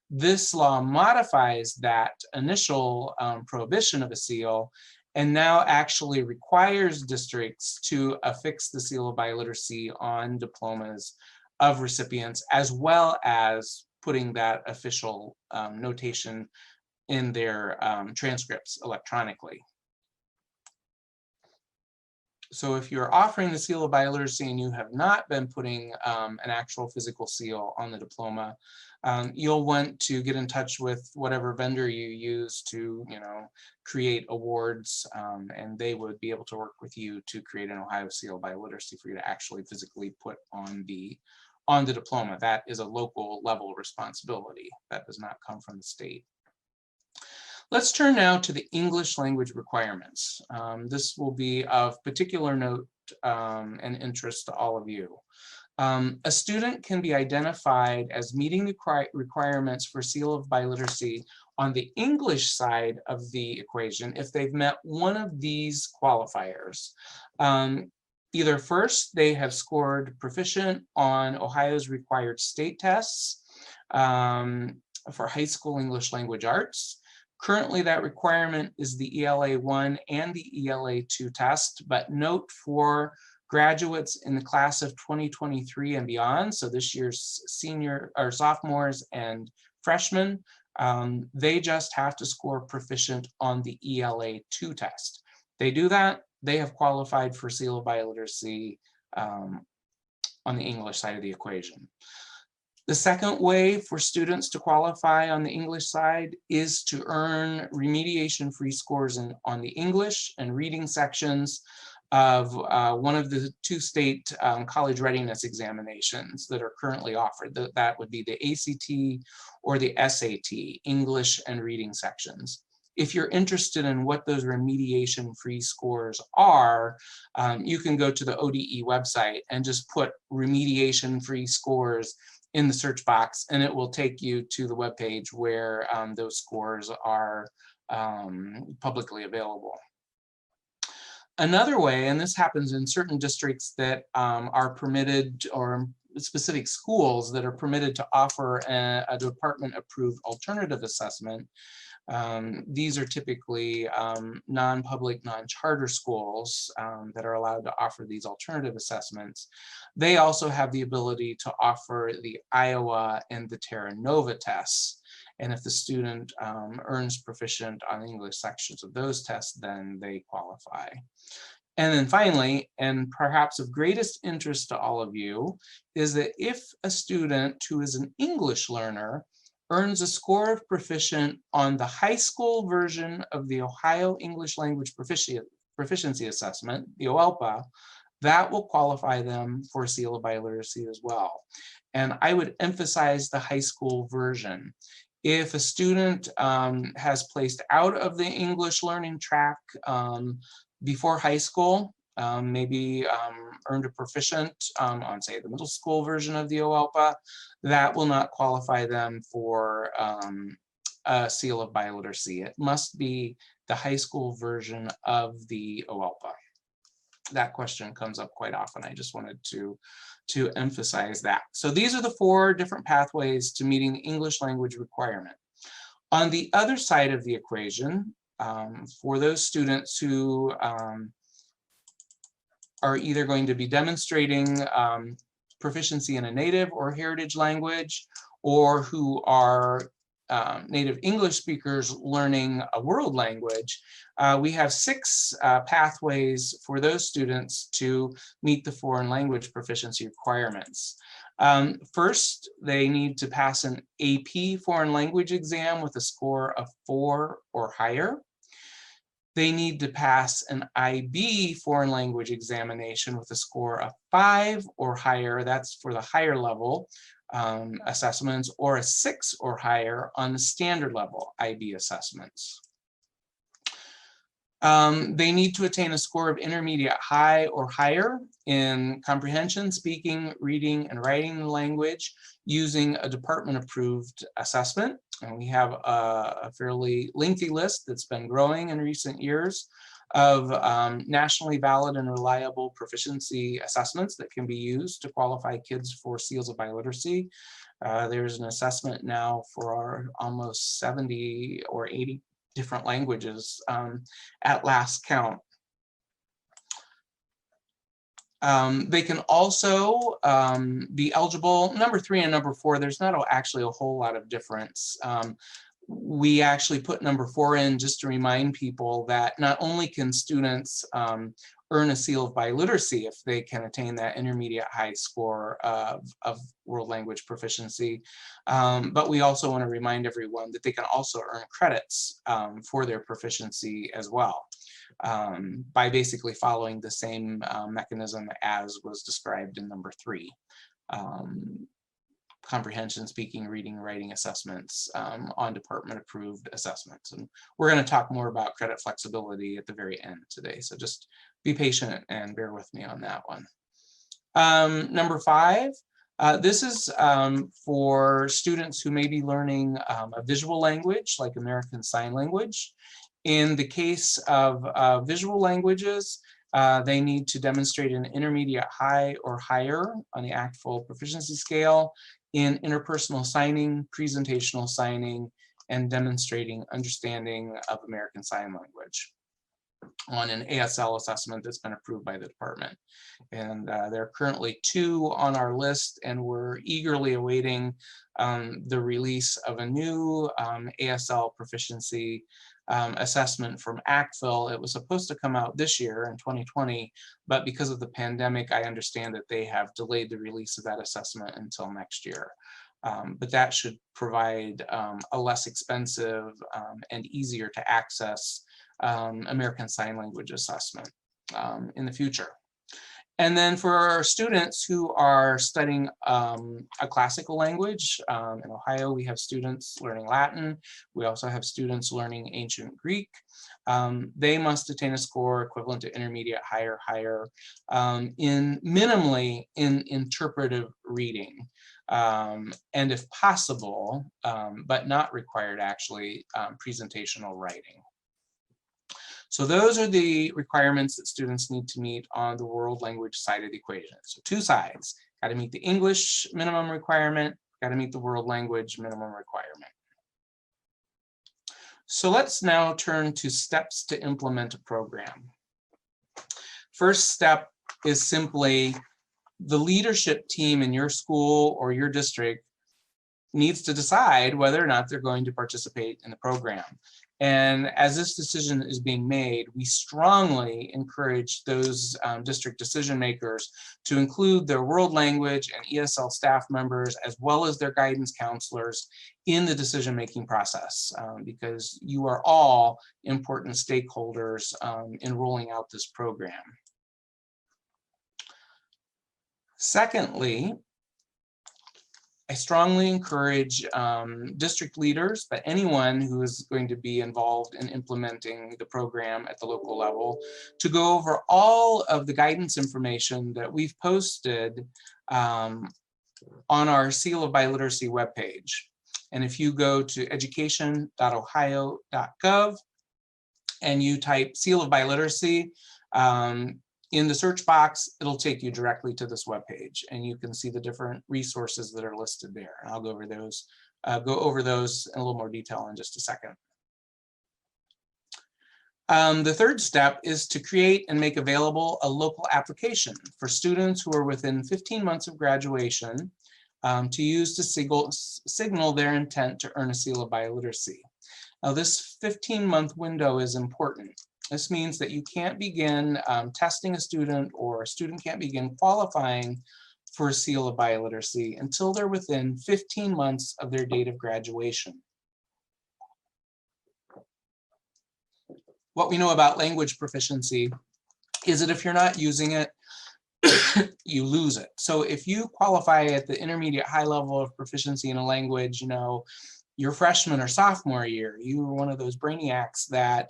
Speaker 2: This law modifies that initial prohibition of a seal and now actually requires districts to affix the seal of biliteracy on diplomas of recipients, as well as putting that official notation in their transcripts electronically. So if you're offering the seal of biliteracy and you have not been putting an actual physical seal on the diploma, you'll want to get in touch with whatever vendor you use to, create awards, and they would be able to work with you to create an Ohio Seal of Biliteracy for you to actually physically put on the diploma. That is a local level responsibility. That does not come from the state. Let's turn now to the English language requirements. This will be of particular note and interest to all of you. A student can be identified as meeting the requirements for Seal of Biliteracy on the English side of the equation if they've met one of these qualifiers. Either first, they have scored proficient on Ohio's required state tests for high school English language arts. Currently, that requirement is the ELA 1 and the ELA 2 test, but note for graduates in the class of 2023 and beyond, so this year's sophomores and freshmen, they just have to score proficient on the ELA 2 test. They do that, they have qualified for Seal of Biliteracy on the English side of the equation. The second way for students to qualify on the English side is to earn remediation-free scores on the English and reading sections of one of the 2 state college readiness examinations that are currently offered. That would be the ACT or the SAT, English and reading sections. If you're interested in what those remediation-free scores are, you can go to the ODE website and just put remediation-free scores in the search box, and it will take you to the webpage where those scores are publicly available. Another way, and this happens in certain districts that are permitted, or specific schools that are permitted to offer a department-approved alternative assessment. These are typically non-public, non-charter schools that are allowed to offer these alternative assessments. They also have the ability to offer the Iowa and the Terra Nova tests. And if the student earns proficient on the English sections of those tests, then they qualify. And then finally, and perhaps of greatest interest to all of you, is that if a student who is an English learner earns a score of proficient on the high school version of the Ohio English Language Proficiency Assessment, the OELPA, that will qualify them for Seal of Biliteracy as well. And I would emphasize the high school version. If a student has placed out of the English learning track before high school, maybe earned a proficient on, say, the middle school version of the OELPA, that will not qualify them for a Seal of Biliteracy. It must be the high school version of the OELPA. That question comes up quite often. I just wanted to emphasize that. So these are the 4 different pathways to meeting the English language requirement. On the other side of the equation, for those students who are either going to be demonstrating proficiency in a native or heritage language, or who are native English speakers learning a world language, we have 6 pathways for those students to meet the foreign language proficiency requirements. First, they need to pass an AP foreign language exam with a score of 4 or higher. They need to pass an IB foreign language examination with a score of 5 or higher. That's for the higher level assessments, or a 6 or higher on the standard level IB assessments. They need to attain a score of intermediate high or higher in comprehension, speaking, reading, and writing the language using a department-approved assessment. And we have a fairly lengthy list that's been growing in recent years of nationally valid and reliable proficiency assessments that can be used to qualify kids for seals of biliteracy. There's an assessment now for almost 70 or 80 different languages at last count. They can also be eligible. Number 3 and number 4, there's not actually a whole lot of difference. We actually put number 4 in just to remind people that not only can students earn a seal of biliteracy if they can attain that intermediate high score of world language proficiency, but we also want to remind everyone that they can also earn credits for their proficiency as well, by basically following the same mechanism as was described in number 3. Comprehension, speaking, reading, writing assessments on department-approved assessments. And we're going to talk more about credit flexibility at the very end today, so just be patient and bear with me on that one. Number 5, this is for students who may be learning a visual language like American Sign Language. In the case of visual languages, they need to demonstrate an intermediate high or higher on the ACTFL proficiency scale in interpersonal signing, presentational signing, and demonstrating understanding of American Sign Language on an ASL assessment that's been approved by the department. And there are currently 2 on our list, and we're eagerly awaiting the release of a new ASL proficiency assessment from ACTFL. It was supposed to come out this year in 2020, but because of the pandemic, I understand that they have delayed the release of that assessment until next year. But that should provide a less expensive and easier to access American Sign Language assessment in the future. And then for our students who are studying a classical language, in Ohio we have students learning Latin. We also have students learning ancient Greek. They must attain a score equivalent to intermediate higher minimally in interpretive reading. And if possible, but not required actually, presentational writing. So those are the requirements that students need to meet on the world language side of the equation. So 2 sides, got to meet the English minimum requirement, got to meet the world language minimum requirement. So let's now turn to steps to implement a program. First step is simply the leadership team in your school or your district needs to decide whether or not they're going to participate in the program. And as this decision is being made, we strongly encourage those district decision makers to include their world language and ESL staff members, as well as their guidance counselors, in the decision-making process, because you are all important stakeholders in rolling out this program. Secondly, I strongly encourage district leaders, but anyone who is going to be involved in implementing the program at the local level, to go over all of the guidance information that we've posted on our Seal of Biliteracy webpage. And if you go to education.ohio.gov and you type Seal of Biliteracy, in the search box, it'll take you directly to this webpage, and you can see the different resources that are listed there. And I'll go over those in a little more detail in just a second. The third step is to create and make available a local application for students who are within 15 months of graduation to use to signal their intent to earn a seal of biliteracy. Now, this 15-month window is important. This means that you can't begin testing a student, or a student can't begin qualifying for a seal of biliteracy until they're within 15 months of their date of graduation. What we know about language proficiency is that if you're not using it, you lose it. So if you qualify at the intermediate high level of proficiency in a language, your freshman or sophomore year, you were one of those brainiacs that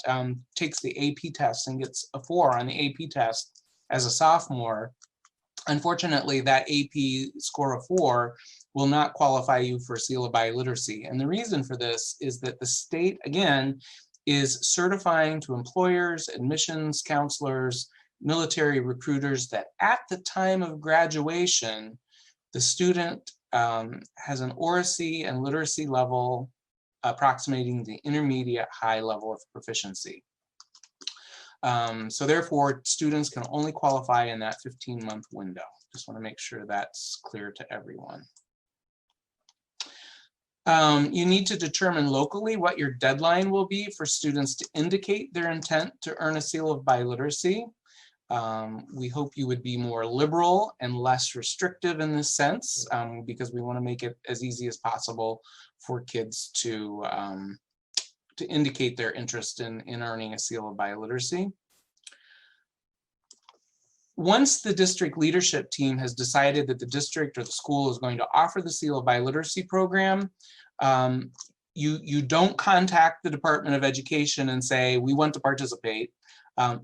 Speaker 2: takes the AP test and gets a 4 on the AP test as a sophomore. Unfortunately, that AP score of 4 will not qualify you for a seal of biliteracy. And the reason for this is that the state, again, is certifying to employers, admissions counselors, military recruiters that at the time of graduation, the student has an oracy and literacy level approximating the intermediate high level of proficiency. So therefore, students can only qualify in that 15-month window. Just want to make sure that's clear to everyone. You need to determine locally what your deadline will be for students to indicate their intent to earn a seal of biliteracy. We hope you would be more liberal and less restrictive in this sense, because we want to make it as easy as possible for kids to indicate their interest in earning a seal of biliteracy. Once the district leadership team has decided that the district or the school is going to offer the seal of biliteracy program, you don't contact the Department of Education and say, we want to participate.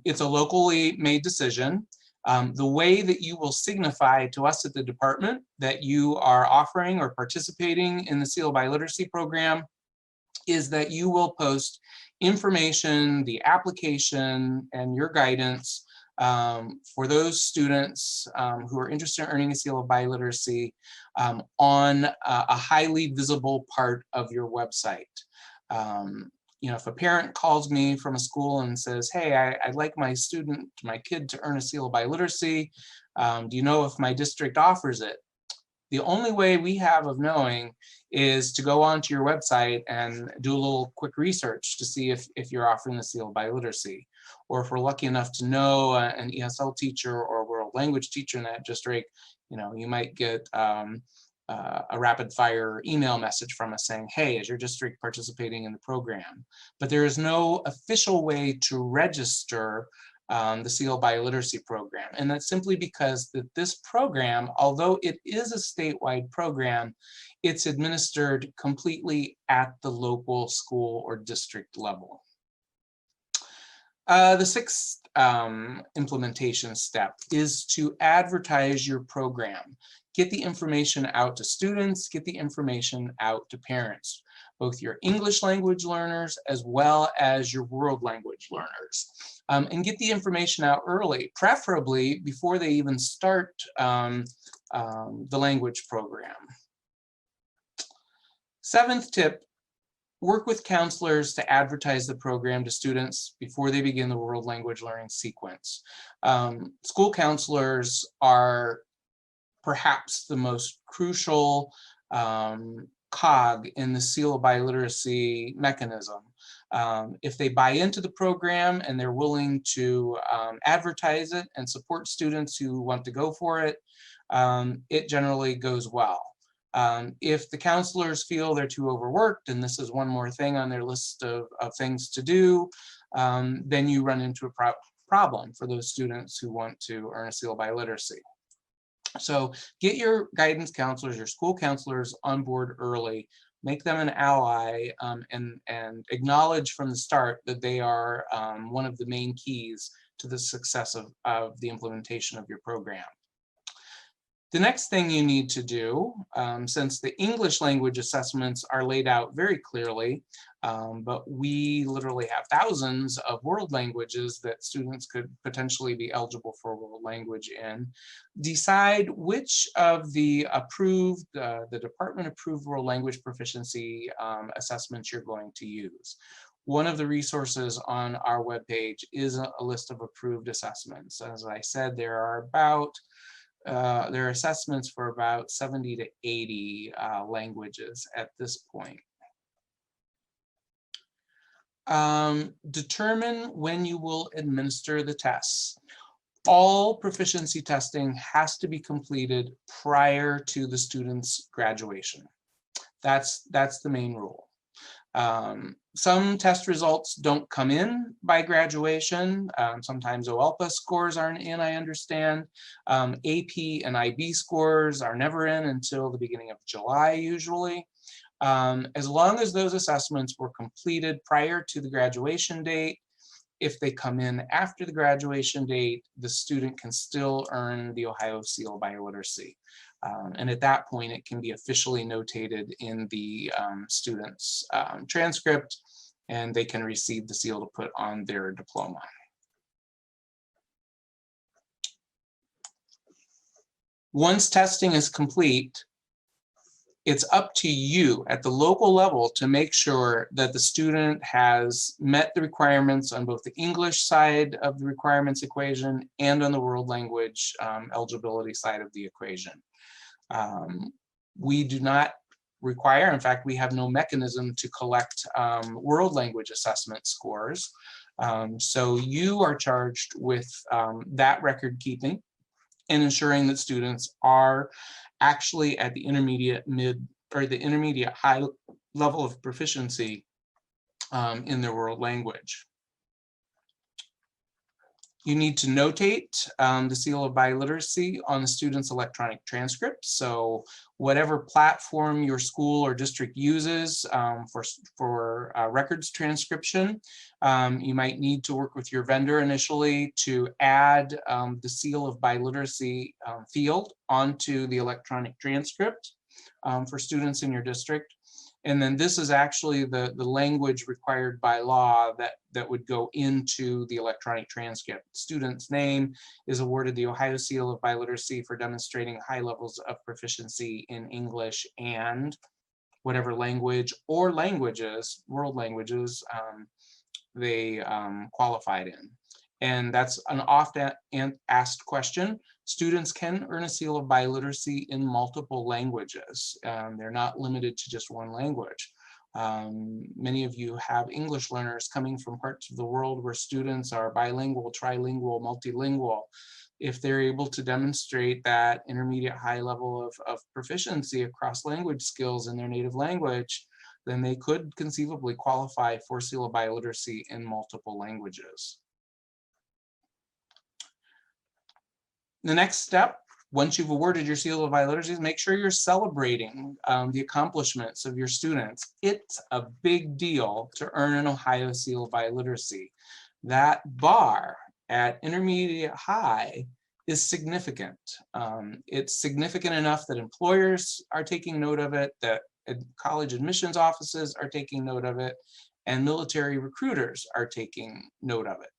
Speaker 2: It's a locally made decision. The way that you will signify to us at the department that you are offering or participating in the seal of biliteracy program is that you will post information, the application, and your guidance for those students who are interested in earning a seal of biliteracy on a highly visible part of your website. If a parent calls me from a school and says, hey, I'd like my kid to earn a seal of biliteracy, do you know if my district offers it? The only way we have of knowing is to go onto your website and do a little quick research to see if you're offering the seal of biliteracy. Or if we're lucky enough to know an ESL teacher or world language teacher in that district, you might get a rapid fire email message from us saying, hey, is your district participating in the program? But there is no official way to register the seal of biliteracy program. And that's simply because that this program, although it is a statewide program, it's administered completely at the local school or district level. The sixth implementation step is to advertise your program. Get the information out to students, get the information out to parents, both your English language learners as well as your world language learners. And get the information out early, preferably before they even start the language program. Seventh tip, work with counselors to advertise the program to students before they begin the world language learning sequence. School counselors are perhaps the most crucial cog in the seal of biliteracy mechanism. If they buy into the program and they're willing to advertise it and support students who want to go for it, it generally goes well. If the counselors feel they're too overworked and this is one more thing on their list of things to do, then you run into a problem for those students who want to earn a seal of biliteracy. So get your guidance counselors, your school counselors on board early, make them an ally, and acknowledge from the start that they are one of the main keys to the success of the implementation of your program. The next thing you need to do, since the English language assessments are laid out very clearly, but we literally have thousands of world languages that students could potentially be eligible for world language in, decide which of the approved, the department approved world language proficiency assessments you're going to use. One of the resources on our webpage is a list of approved assessments. As I said, there are about there are assessments for about 70 to 80 languages at this point. Determine when you will administer the tests. All proficiency testing has to be completed prior to the student's graduation. That's the main rule. Some test results don't come in by graduation. Sometimes OLPA scores aren't in, I understand. AP and IB scores are never in until the beginning of July usually. As long as those assessments were completed prior to the graduation date, if they come in after the graduation date, the student can still earn the Ohio Seal of Biliteracy. And at that point, it can be officially notated in the student's transcript, and they can receive the seal to put on their diploma. Once testing is complete, it's up to you at the local level to make sure that the student has met the requirements on both the English side of the requirements equation and on the world language eligibility side of the equation. We do not require, in fact, we have no mechanism to collect world language assessment scores. So you are charged with that record keeping and ensuring that students are actually at the intermediate, mid, or the intermediate high level of proficiency in their world language. You need to notate the seal of biliteracy on the student's electronic transcript. So whatever platform your school or district uses for records transcription, you might need to work with your vendor initially to add the seal of biliteracy field onto the electronic transcript for students in your district. And then this is actually the language required by law that would go into the electronic transcript. Student's name is awarded the Ohio Seal of Biliteracy for demonstrating high levels of proficiency in English and whatever language or languages, world languages, they qualified in. And that's an often asked question. Students can earn a seal of biliteracy in multiple languages. They're not limited to just one language. Many of you have English learners coming from parts of the world where students are bilingual, trilingual, multilingual. If they're able to demonstrate that intermediate high level of proficiency across language skills in their native language, then they could conceivably qualify for seal of biliteracy in multiple languages. The next step, once you've awarded your seal of biliteracy, is make sure you're celebrating the accomplishments of your students. It's a big deal to earn an Ohio Seal of Biliteracy. That bar at intermediate high is significant. It's significant enough that employers are taking note of it, that college admissions offices are taking note of it, and military recruiters are taking note of it.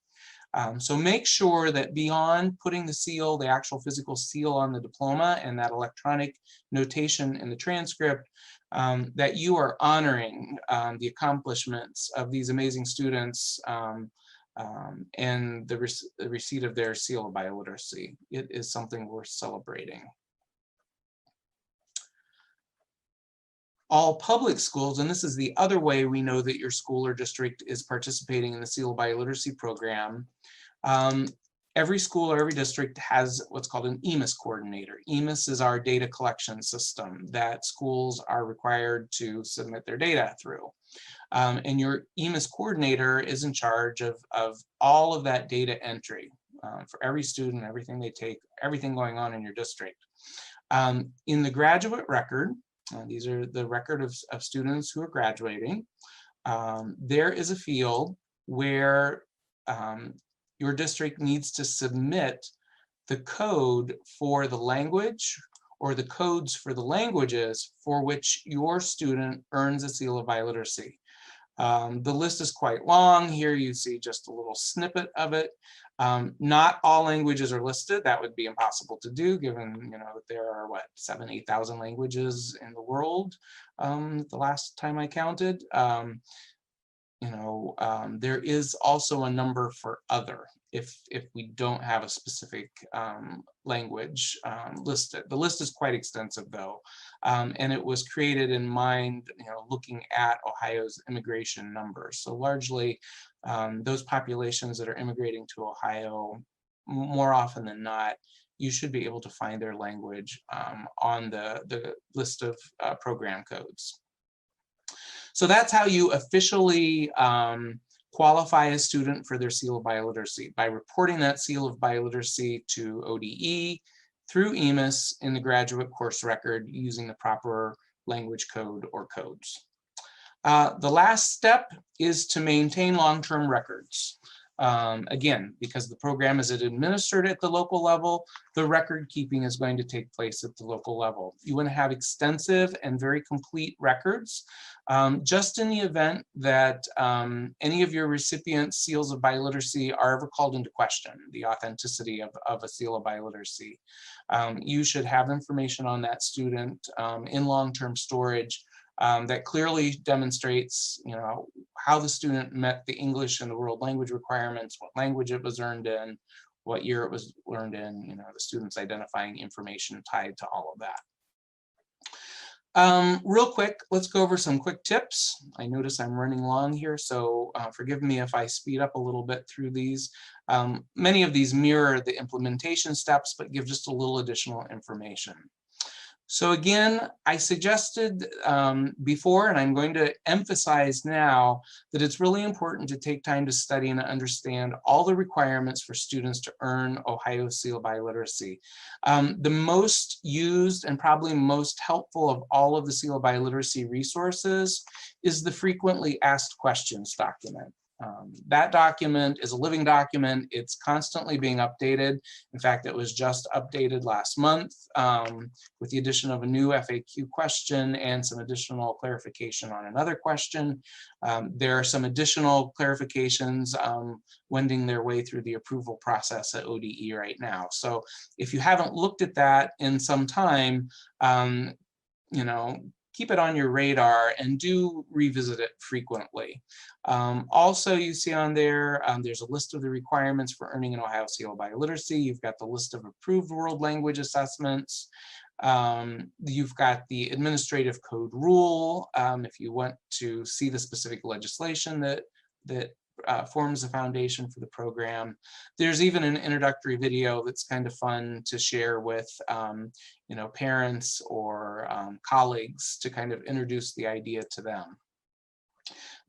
Speaker 2: So make sure that beyond putting the seal, the actual physical seal on the diploma and that electronic notation in the transcript, that you are honoring the accomplishments of these amazing students and the receipt of their seal of biliteracy. It is something worth celebrating. All public schools, and this is the other way we know that your school or district is participating in the Seal of Biliteracy program. Every school or every district has what's called an EMIS coordinator. EMIS is our data collection system that schools are required to submit their data through. And your EMIS coordinator is in charge of all of that data entry for every student, everything they take, everything going on in your district. In the graduate record, these are the record of students who are graduating. There is a field where your district needs to submit the code for the language or the codes for the languages for which your student earns a seal of biliteracy. The list is quite long. Here you see just a little snippet of it. Not all languages are listed. That would be impossible to do, given that there are 7,000 to 8,000 languages in the world. The last time I counted, there is also a number for other, if we don't have a specific language listed. The list is quite extensive though, and it was created in mind, looking at Ohio's immigration numbers. So largely, those populations that are immigrating to Ohio, more often than not, you should be able to find their language on the list of program codes. So that's how you officially qualify a student for their seal of biliteracy, by reporting that seal of biliteracy to ODE through EMIS in the graduate course record using the proper language code or codes. The last step is to maintain long-term records. Again, because the program is administered at the local level, the record keeping is going to take place at the local level. You want to have extensive and very complete records, just in the event that any of your recipients' seals of biliteracy are ever called into question, the authenticity of a seal of biliteracy. You should have information on that student in long-term storage that clearly demonstrates, how the student met the English and the world language requirements, what language it was earned in, what year it was learned in, the student's identifying information tied to all of that. Real quick, let's go over some quick tips. I notice I'm running long here, so forgive me if I speed up a little bit through these. Many of these mirror the implementation steps, but give just a little additional information. So again, I suggested before, and I'm going to emphasize now, that it's really important to take time to study and understand all the requirements for students to earn Ohio Seal of Biliteracy. The most used and probably most helpful of all of the Seal of Biliteracy resources is the frequently asked questions document. That document is a living document. It's constantly being updated. In fact, it was just updated last month with the addition of a new FAQ question and some additional clarification on another question. There are some additional clarifications wending their way through the approval process at ODE right now. So if you haven't looked at that in some time, keep it on your radar and do revisit it frequently. Also, you see on there, there's a list of the requirements for earning an Ohio Seal of Biliteracy. You've got the list of approved world language assessments. You've got the administrative code rule, if you want to see the specific legislation that forms the foundation for the program. There's even an introductory video that's kind of fun to share with parents or colleagues to kind of introduce the idea to them.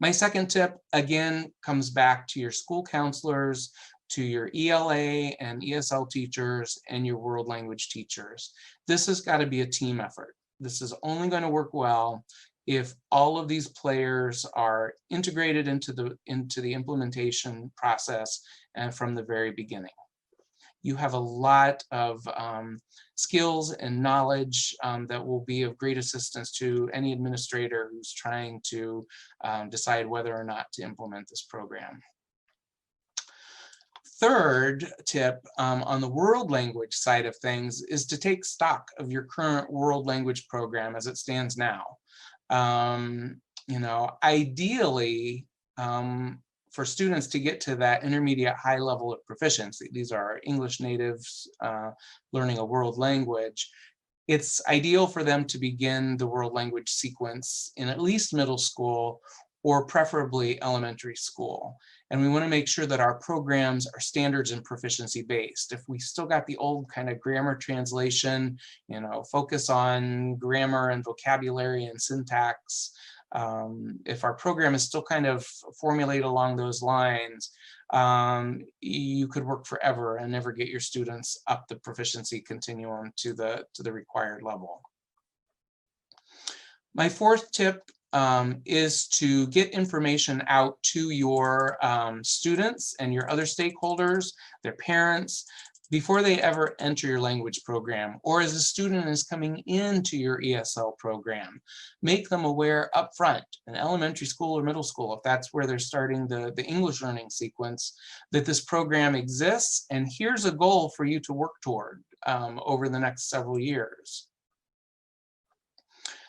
Speaker 2: My second tip, again, comes back to your school counselors, to your ELA and ESL teachers, and your world language teachers. This has got to be a team effort. This is only going to work well if all of these players are integrated into the implementation process and from the very beginning. You have a lot of skills and knowledge that will be of great assistance to any administrator who's trying to decide whether or not to implement this program. Third tip on the world language side of things is to take stock of your current world language program as it stands now. Ideally, for students to get to that intermediate high level of proficiency, these are English natives learning a world language, it's ideal for them to begin the world language sequence in at least middle school or preferably elementary school. And we want to make sure that our programs are standards and proficiency based. If we still got the old kind of grammar translation, focus on grammar and vocabulary and syntax, if our program is still kind of formulated along those lines, you could work forever and never get your students up the proficiency continuum to the required level. My fourth tip is to get information out to your students and your other stakeholders, their parents, before they ever enter your language program, or as a student is coming into your ESL program. Make them aware up front in elementary school or middle school, if that's where they're starting the English learning sequence, that this program exists and here's a goal for you to work toward over the next several years.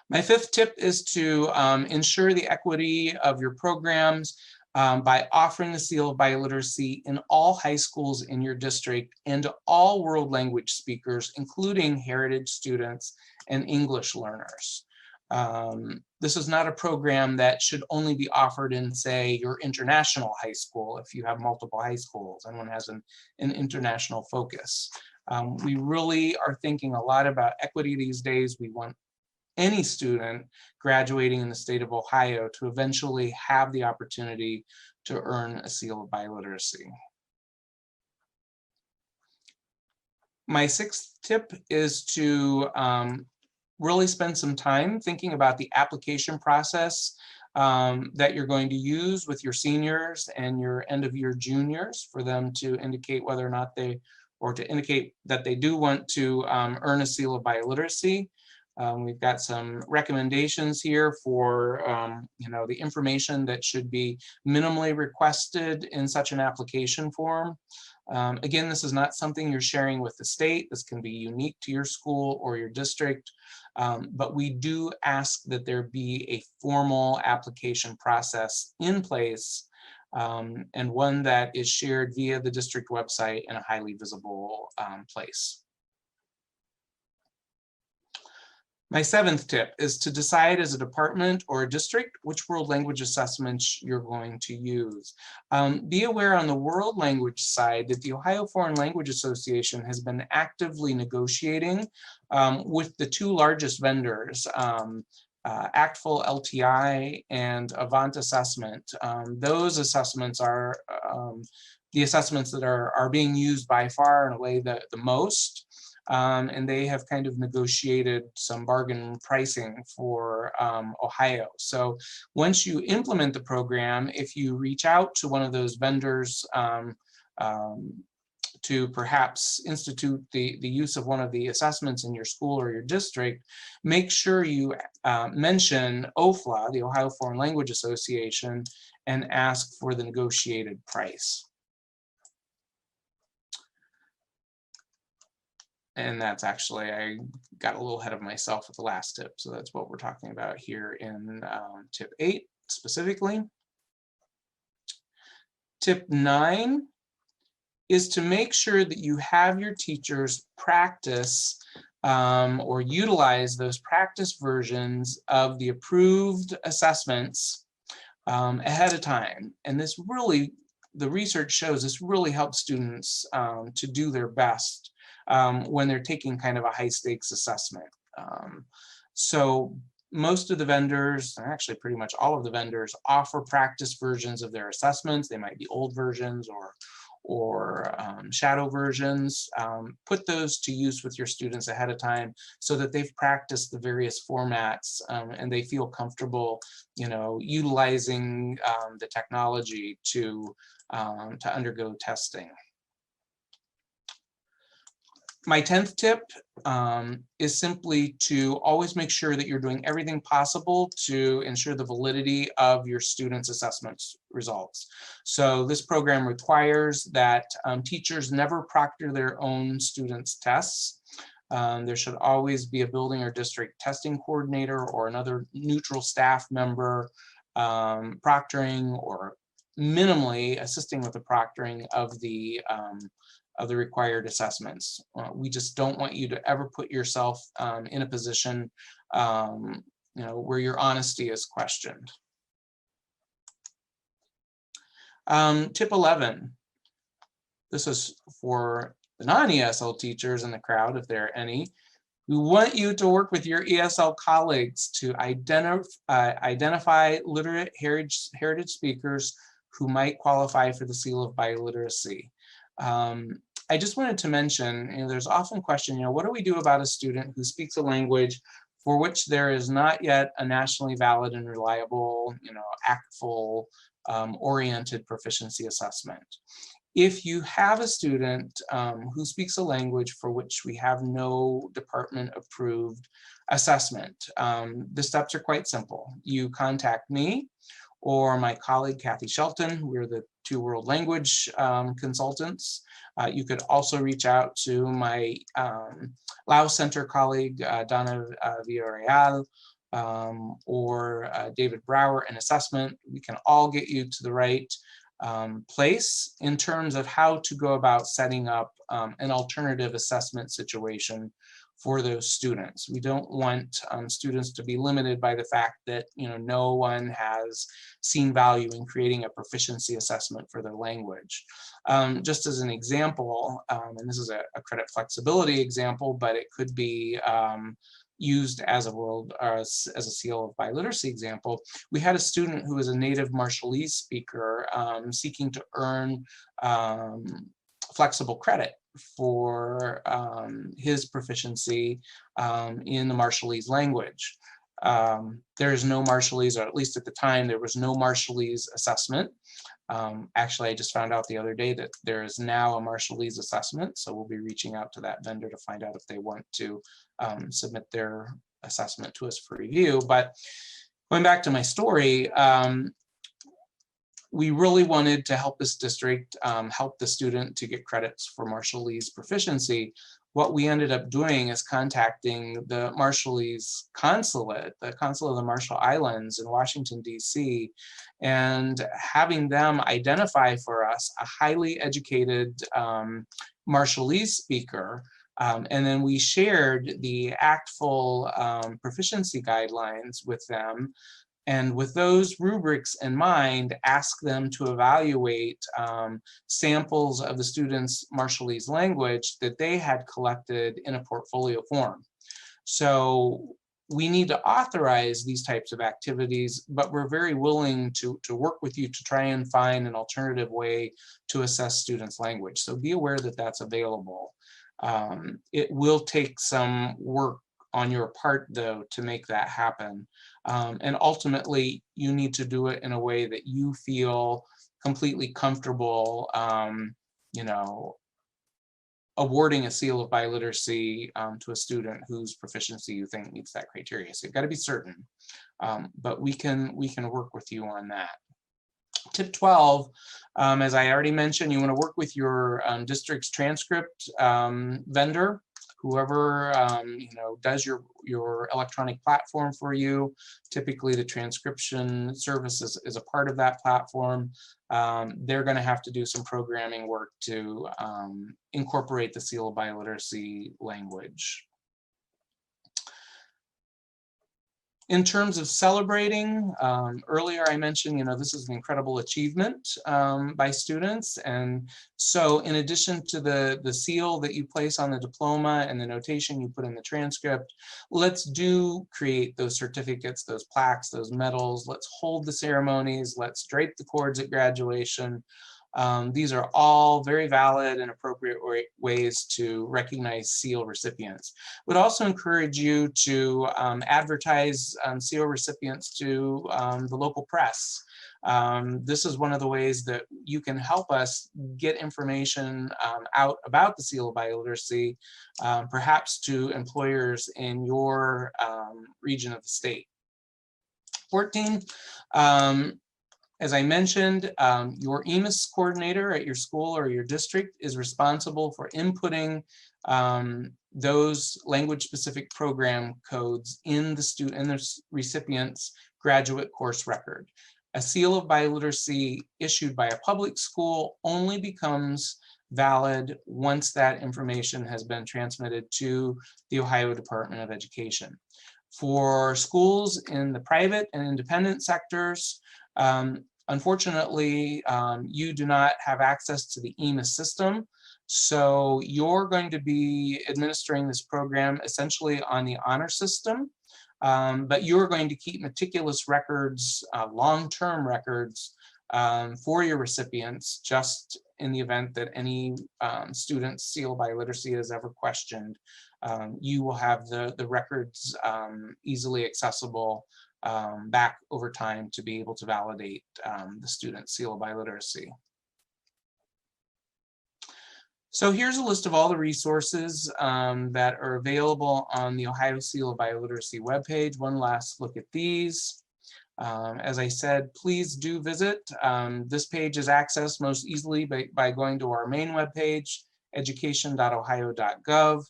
Speaker 2: My fifth tip is to ensure the equity of your programs by offering the seal of biliteracy in all high schools in your district and to all world language speakers, including heritage students and English learners. This is not a program that should only be offered in, say, your international high school, if you have multiple high schools and one has an international focus. We really are thinking a lot about equity these days. We want any student graduating in the state of Ohio to eventually have the opportunity to earn a seal of biliteracy. My sixth tip is to really spend some time thinking about the application process that you're going to use with your seniors and your end of year juniors for them to indicate whether or not to indicate that they do want to earn a seal of biliteracy. We've got some recommendations here for the information that should be minimally requested in such an application form. Again, this is not something you're sharing with the state. This can be unique to your school or your district, but we do ask that there be a formal application process in place, and one that is shared via the district website in a highly visible place. My seventh tip is to decide as a department or a district which world language assessments you're going to use. Be aware on the world language side that the Ohio Foreign Language Association has been actively negotiating with the two largest vendors, ACTFL LTI and Avant Assessment. Those assessments are the assessments that are being used by far and away the most. And they have kind of negotiated some bargain pricing for Ohio. So once you implement the program, if you reach out to one of those vendors to perhaps institute the use of one of the assessments in your school or your district, make sure you mention OFLA, the Ohio Foreign Language Association, and ask for the negotiated price. And that's actually, I got a little ahead of myself with the last tip. So that's what we're talking about here in tip 8 specifically. Tip 9 is to make sure that you have your teachers practice or utilize those practice versions of the approved assessments ahead of time. And this really, the research shows this really helps students to do their best when they're taking kind of a high stakes assessment. So most of the vendors, actually pretty much all of the vendors, offer practice versions of their assessments. They might be old versions or shadow versions. Put those to use with your students ahead of time so that they've practiced the various formats and they feel comfortable, utilizing the technology to undergo testing. My 10th tip is simply to always make sure that you're doing everything possible to ensure the validity of your students' assessments results. So this program requires that teachers never proctor their own students' tests. There should always be a building or district testing coordinator or another neutral staff member proctoring or minimally assisting with the proctoring of the required assessments. We just don't want you to ever put yourself in a position where your honesty is questioned. Tip 11. This is for the non-ESL teachers in the crowd, if there are any. We want you to work with your ESL colleagues to identify literate heritage speakers who might qualify for the seal of biliteracy. I just wanted to mention, there's often question, what do we do about a student who speaks a language for which there is not yet a nationally valid and reliable, ACTFL oriented proficiency assessment? If you have a student who speaks a language for which we have no department approved assessment, the steps are quite simple. You contact me or my colleague, Kathy Shelton. We're the two world language consultants. You could also reach out to my Laos Center colleague, Donna Villarreal, or David Brower in assessment. We can all get you to the right place in terms of how to go about setting up an alternative assessment situation for those students. We don't want students to be limited by the fact that no one has seen value in creating a proficiency assessment for their language. Just as an example, and this is a credit flexibility example, but it could be used as a seal of biliteracy example. We had a student who was a native Marshallese speaker seeking to earn flexible credit for his proficiency in the Marshallese language. There's no Marshallese, or at least at the time, there was no Marshallese assessment. Actually, I just found out the other day that there is now a Marshallese assessment, so we'll be reaching out to that vendor to find out if they want to submit their assessment to us for review. But going back to my story, we really wanted to help this district help the student to get credits for Marshallese proficiency. What we ended up doing is contacting the Marshallese consulate, the consulate of the Marshall Islands in Washington, D.C., and having them identify for us a highly educated Marshallese speaker. And then we shared the ACTFL proficiency guidelines with them. And with those rubrics in mind, ask them to evaluate samples of the students' Marshallese language that they had collected in a portfolio form. So we need to authorize these types of activities, but we're very willing to work with you to try and find an alternative way to assess students' language. So be aware that that's available. It will take some work on your part, though, to make that happen. And ultimately, you need to do it in a way that you feel completely comfortable, awarding a seal of biliteracy to a student whose proficiency you think meets that criteria. So you've got to be certain, but we can work with you on that. Tip 12, as I already mentioned, you want to work with your district's transcript vendor, whoever does your electronic platform for you. Typically the transcription service is a part of that platform. They're going to have to do some programming work to incorporate the seal of biliteracy language. In terms of celebrating, earlier I mentioned, this is an incredible achievement by students. And so in addition to the seal that you place on the diploma and the notation you put in the transcript, let's create those certificates, those plaques, those medals. Let's hold the ceremonies. Let's drape the cords at graduation. These are all very valid and appropriate ways to recognize seal recipients. Would also encourage you to advertise seal recipients to the local press. This is one of the ways that you can help us get information out about the seal of biliteracy, perhaps to employers in your region of the state. 14, as I mentioned, your EMIS coordinator at your school or your district is responsible for inputting those language-specific program codes in the recipient's graduate course record. A seal of biliteracy issued by a public school only becomes valid once that information has been transmitted to the Ohio Department of Education. For schools in the private and independent sectors, unfortunately, you do not have access to the EMIS system, so you're going to be administering this program essentially on the honor system, but you're going to keep meticulous records, long-term records for your recipients, just in the event that any student's seal of biliteracy is ever questioned. You will have the records easily accessible back over time to be able to validate the student's seal of biliteracy. So here's a list of all the resources that are available on the Ohio Seal of Biliteracy webpage. One last look at these. As I said, please do visit. This page is accessed most easily by going to our main webpage, education.ohio.gov.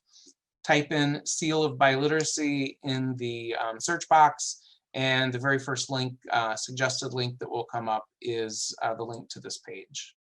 Speaker 2: type in seal of biliteracy in the search box, and the very first link, suggested link that will come up is the link to this page.